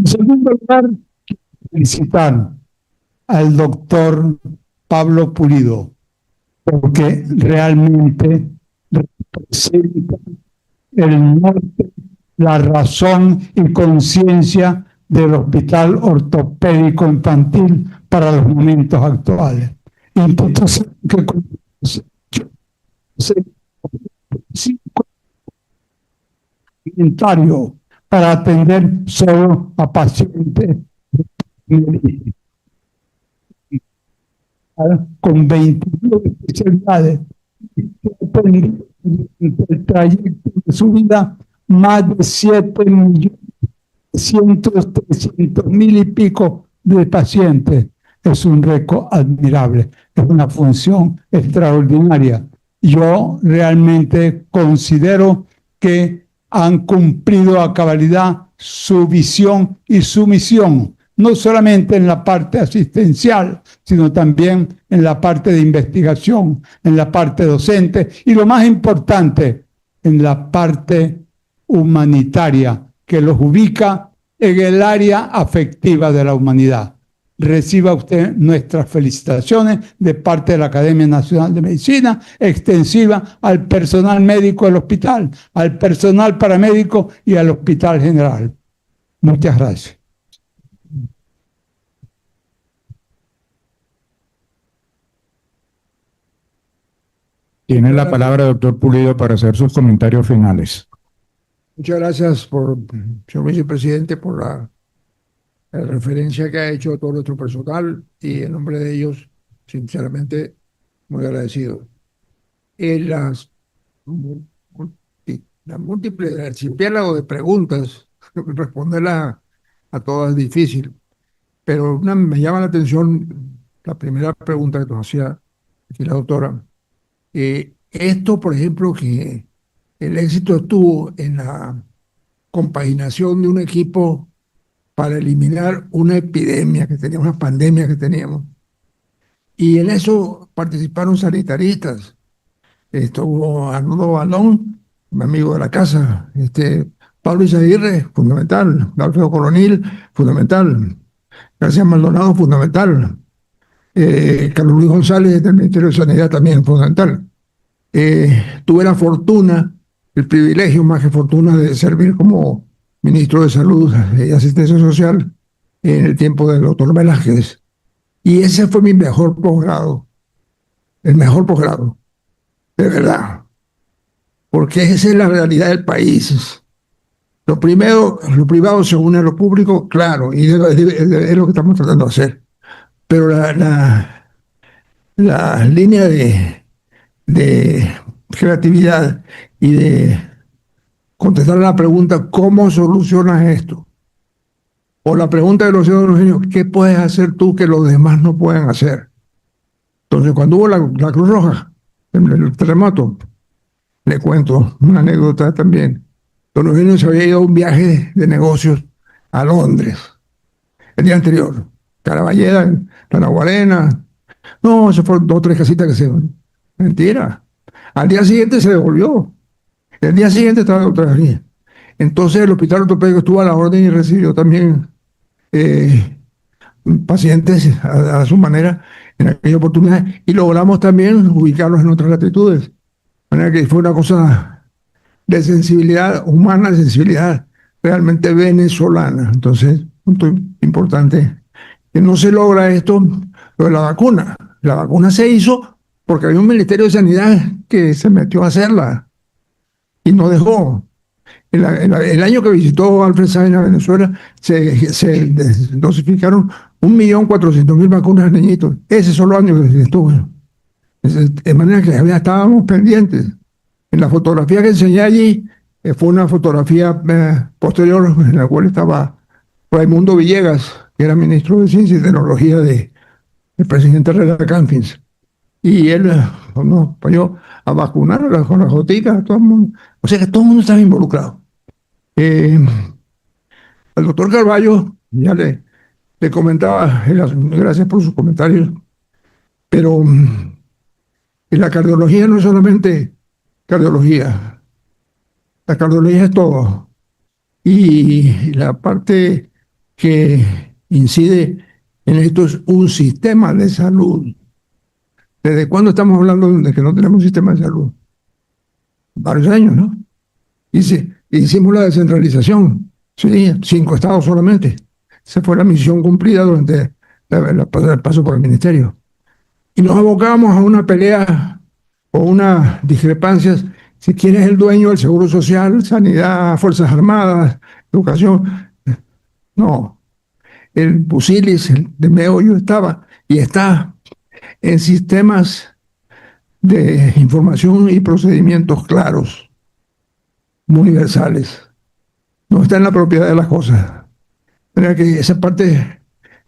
C: segundo lugar, felicitar al doctor Pablo Pulido, porque realmente representa el norte, la razón y conciencia del Hospital Ortopédico Infantil para los momentos actuales. Institución que inventario para atender solo a pacientes con 22 especialidades, el trayecto de su vida más de 7.300.000 y pico de pacientes. Es un récord admirable, es una función extraordinaria. Yo realmente considero que han cumplido a cabalidad su visión y su misión, no solamente en la parte asistencial, sino también en la parte de investigación, en la parte docente y, lo más importante, en la parte humanitaria, que los ubica en el área afectiva de la humanidad. Reciba usted nuestras felicitaciones de parte de la Academia Nacional de Medicina, extensiva al personal médico del hospital, al personal paramédico y al Hospital General. Muchas gracias.
B: Tiene la palabra el doctor Pulido para hacer sus comentarios finales.
D: Muchas gracias, señor vicepresidente, por la referencia que ha hecho a todo nuestro personal, y en nombre de ellos, sinceramente, muy agradecido. Las la múltiple archipiélago de preguntas, responderla a todas es difícil, pero me llama la atención la primera pregunta que nos hacía aquí la doctora. Esto, por ejemplo, que el éxito estuvo en la compaginación de un equipo para eliminar una epidemia que teníamos, una pandemia que teníamos. Y en eso participaron sanitaristas. Estuvo Arnoldo Balón, mi amigo de la casa, Pablo Izaguirre, fundamental, Alfredo Coronil, fundamental, García Maldonado, fundamental, Carlos Luis González del Ministerio de Sanidad también, fundamental. Tuve la fortuna, el privilegio más que fortuna de servir como ministro de Salud y Asistencia Social en el tiempo del doctor Velázquez. Y ese fue mi mejor posgrado, el mejor posgrado, de verdad, porque esa es la realidad del país. Lo primero, lo privado se une a lo público, claro, y es lo que estamos tratando de hacer. Pero la línea de creatividad y de contestar la pregunta, ¿cómo solucionas esto? O la pregunta de los ciudadanos, ¿qué puedes hacer tú que los demás no pueden hacer? Entonces, cuando hubo la Cruz Roja, el terremoto, le cuento una anécdota también. Don Eugenio se había ido a un viaje de negocios a Londres el día anterior. Caraballeda, La Naguarena. No, se fueron 2 o 3 casitas que se... Mentira. Al día siguiente se devolvió. El día siguiente estaba otra vez. Entonces el hospital ortopédico estuvo a la orden y recibió también pacientes a su manera en aquella oportunidad y logramos también ubicarlos en otras latitudes. De manera que fue una cosa de sensibilidad humana, de sensibilidad realmente venezolana. Entonces, punto importante, que no se logra esto, lo de la vacuna. La vacuna se hizo porque había un Ministerio de Sanidad que se metió a hacerla y no dejó. El año que visitó Alfred Sáenz a Venezuela, se dosificaron 1.400.000 vacunas a niñitos. Ese solo año que estuvo. De manera que ya estábamos pendientes. En la fotografía que enseñé allí, fue una fotografía posterior en la cual estaba Raimundo Villegas, que era ministro de Ciencia y Tecnología del presidente Herrera Campins. Y él nos apoyó a vacunar con las goticas, todo el mundo. O sea que todo el mundo estaba involucrado. Al doctor Carballo, ya le comentaba, gracias por sus comentarios, pero la cardiología no es solamente cardiología, la cardiología es todo. Y la parte que incide en esto es un sistema de salud. ¿Desde cuándo estamos hablando de que no tenemos un sistema de salud? Varios años, ¿no? Hicimos la descentralización, sí, 5 estados solamente. Esa fue la misión cumplida durante el paso por el ministerio. Y nos abocamos a una pelea o unas discrepancias, si quién es el dueño del Seguro Social, Sanidad, Fuerzas Armadas, Educación. No, el Busilis, el de meollo estaba y está en sistemas de información y procedimientos claros, universales. No está en la propiedad de las cosas. Mira que esa parte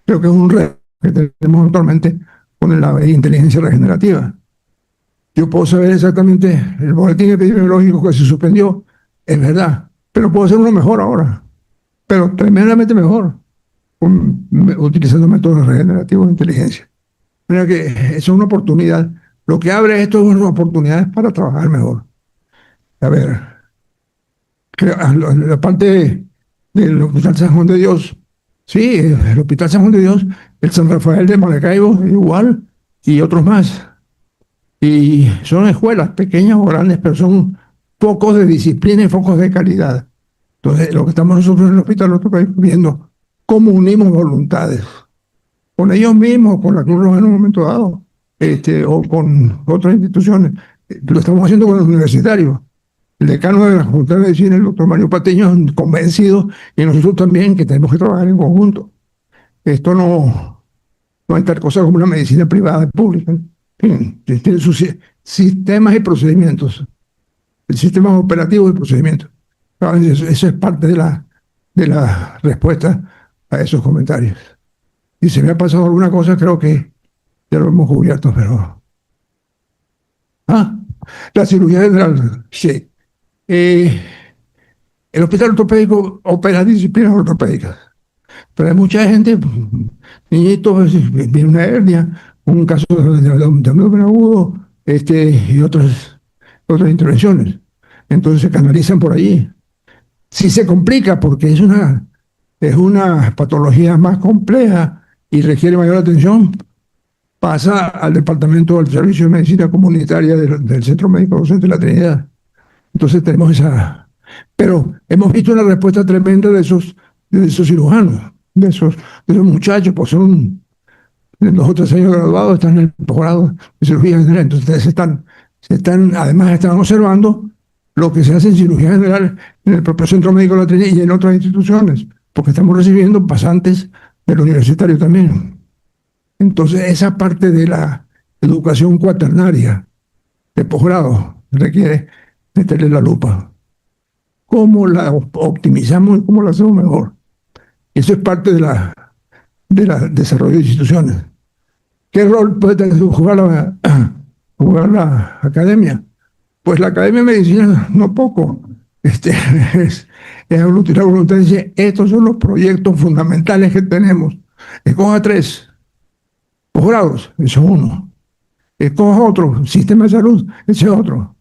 D: creo que es un reto que tenemos actualmente con la inteligencia regenerativa. Yo puedo saber exactamente el boletín epidemiológico que se suspendió, es verdad, pero puedo hacer uno mejor ahora, pero tremendamente mejor, utilizando métodos regenerativos de inteligencia. Mira que es una oportunidad. Lo que abre esto es una oportunidad para trabajar mejor. A ver, la parte del Hospital San Juan de Dios, sí, el Hospital San Juan de Dios, el San Rafael de Maracaibo, igual, y otros más. Y son escuelas pequeñas o grandes, pero son focos de disciplina y focos de calidad. Entonces, lo que estamos nosotros en el Hospital Ortopédico viendo, cómo unimos voluntades, con ellos mismos, con la Cruz Roja en un momento dado, o con otras instituciones. Lo estamos haciendo con los universitarios. El decano de la Facultad de Medicina, el doctor Mario Patiño, convencido, y nosotros también, que tenemos que trabajar en conjunto. Esto no hay tal cosa como una medicina privada y pública. Tiene sus sistemas y procedimientos. sistemas operativos y procedimientos. Eso es parte de la respuesta a esos comentarios. Si se me ha pasado alguna cosa, creo que ya lo hemos cubierto, pero... la cirugía general, sí. El hospital ortopédico opera disciplinas ortopédicas, pero hay mucha gente, niñitos, viene una hernia, un caso de abdomen agudo, y otras intervenciones. Entonces se canalizan por allí. Si se complica porque es una patología más compleja y requiere mayor atención, pasa al departamento del Servicio de Medicina Comunitaria del Centro Médico Docente de la Trinidad. Entonces tenemos esa... Pero hemos visto una respuesta tremenda de esos cirujanos, de esos muchachos, pues son 2 o 3 años graduados, están en el posgrado de cirugía general. Entonces además están observando lo que se hace en cirugía general en el propio Centro Médico de la Trinidad y en otras instituciones, porque estamos recibiendo pasantes del universitario también. Entonces, esa parte de la educación cuaternaria de posgrado requiere meterle la lupa. ¿Cómo la optimizamos y cómo la hacemos mejor? Eso es parte de la desarrollo de instituciones. ¿Qué rol puede jugar la academia? Pues la Academia de Medicina, no poco, es aglutinar voluntad y decir, estos son los proyectos fundamentales que tenemos. Escoja 3 posgrados, eso es uno. Escoja otro, sistema de salud, ese es otro.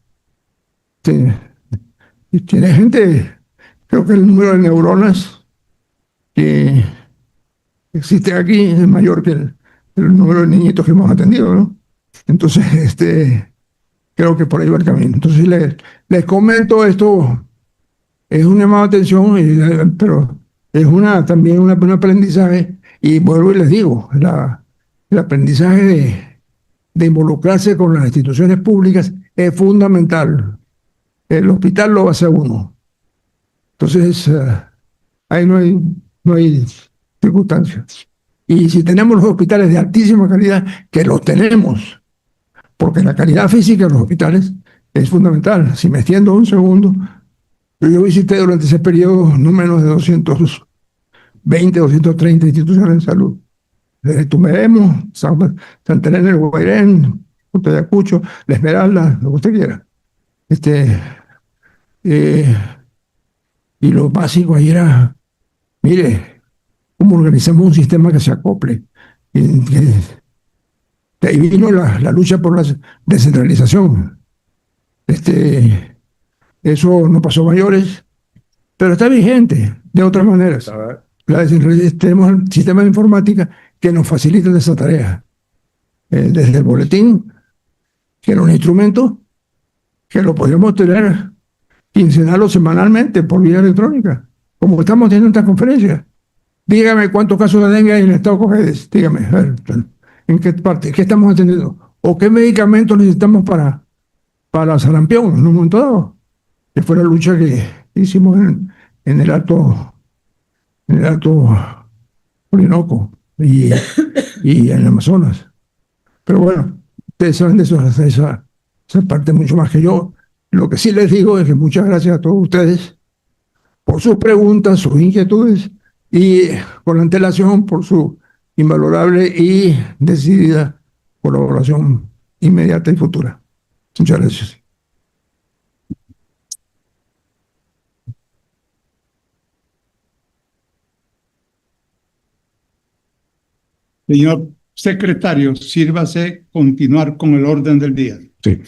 D: Y tiene gente, creo que el número de neuronas que existe aquí es mayor que el número de niñitos que hemos atendido, ¿no? Entonces, creo que por ahí va el camino. Entonces, les comento esto, es un llamado de atención, pero es también un aprendizaje, y vuelvo y les digo, el aprendizaje de involucrarse con las instituciones públicas es fundamental. El hospital lo hace uno. Entonces, ahí no hay circunstancias. Y si tenemos los hospitales de altísima calidad, que los tenemos, porque la calidad física de los hospitales es fundamental. Si me extiendo un segundo, yo visité durante ese periodo no menos de 220, 230 instituciones de salud. Desde Tumeremo, Santa Elena del Guairén, Punta de Ayacucho, La Esmeralda, lo que usted quiera. Y lo básico ahí era, mire, cómo organizamos un sistema que se acople. De ahí vino la lucha por la descentralización. Eso no pasó a mayores, pero está vigente de otras maneras. Tenemos el sistema de informática que nos facilita esa tarea. Desde el boletín, que era un instrumento que lo podíamos tener quincenal o semanalmente por vía electrónica, como estamos teniendo estas conferencias. Dígame cuántos casos de dengue hay en el estado Cojedes. Dígame, a ver, ¿en qué parte? ¿Qué estamos atendiendo? ¿O qué medicamentos necesitamos para sarampión en un momento dado? Que fue la lucha que hicimos en el Alto Orinoco y en el Amazonas. Pero bueno, ustedes saben de eso, esa parte mucho más que yo. Lo que sí les digo es que muchas gracias a todos ustedes por sus preguntas, sus inquietudes y con la antelación por su invalorable y decidida colaboración inmediata y futura. Muchas gracias.
C: Señor secretario, sírvase continuar con el orden del día.
B: Sí.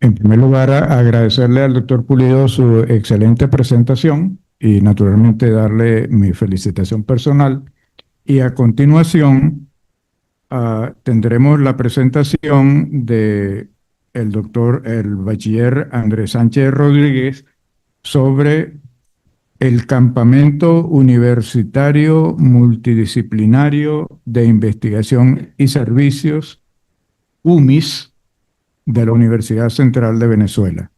B: En primer lugar, agradecerle al doctor Pulido su excelente presentación y naturalmente darle mi felicitación personal. Y a continuación tendremos la presentación de el bachiller Andrés Sánchez Rodríguez sobre el Campamento Universitario Multidisciplinario de Investigación y Servicios, UMIS, de la Universidad Central de Venezuela.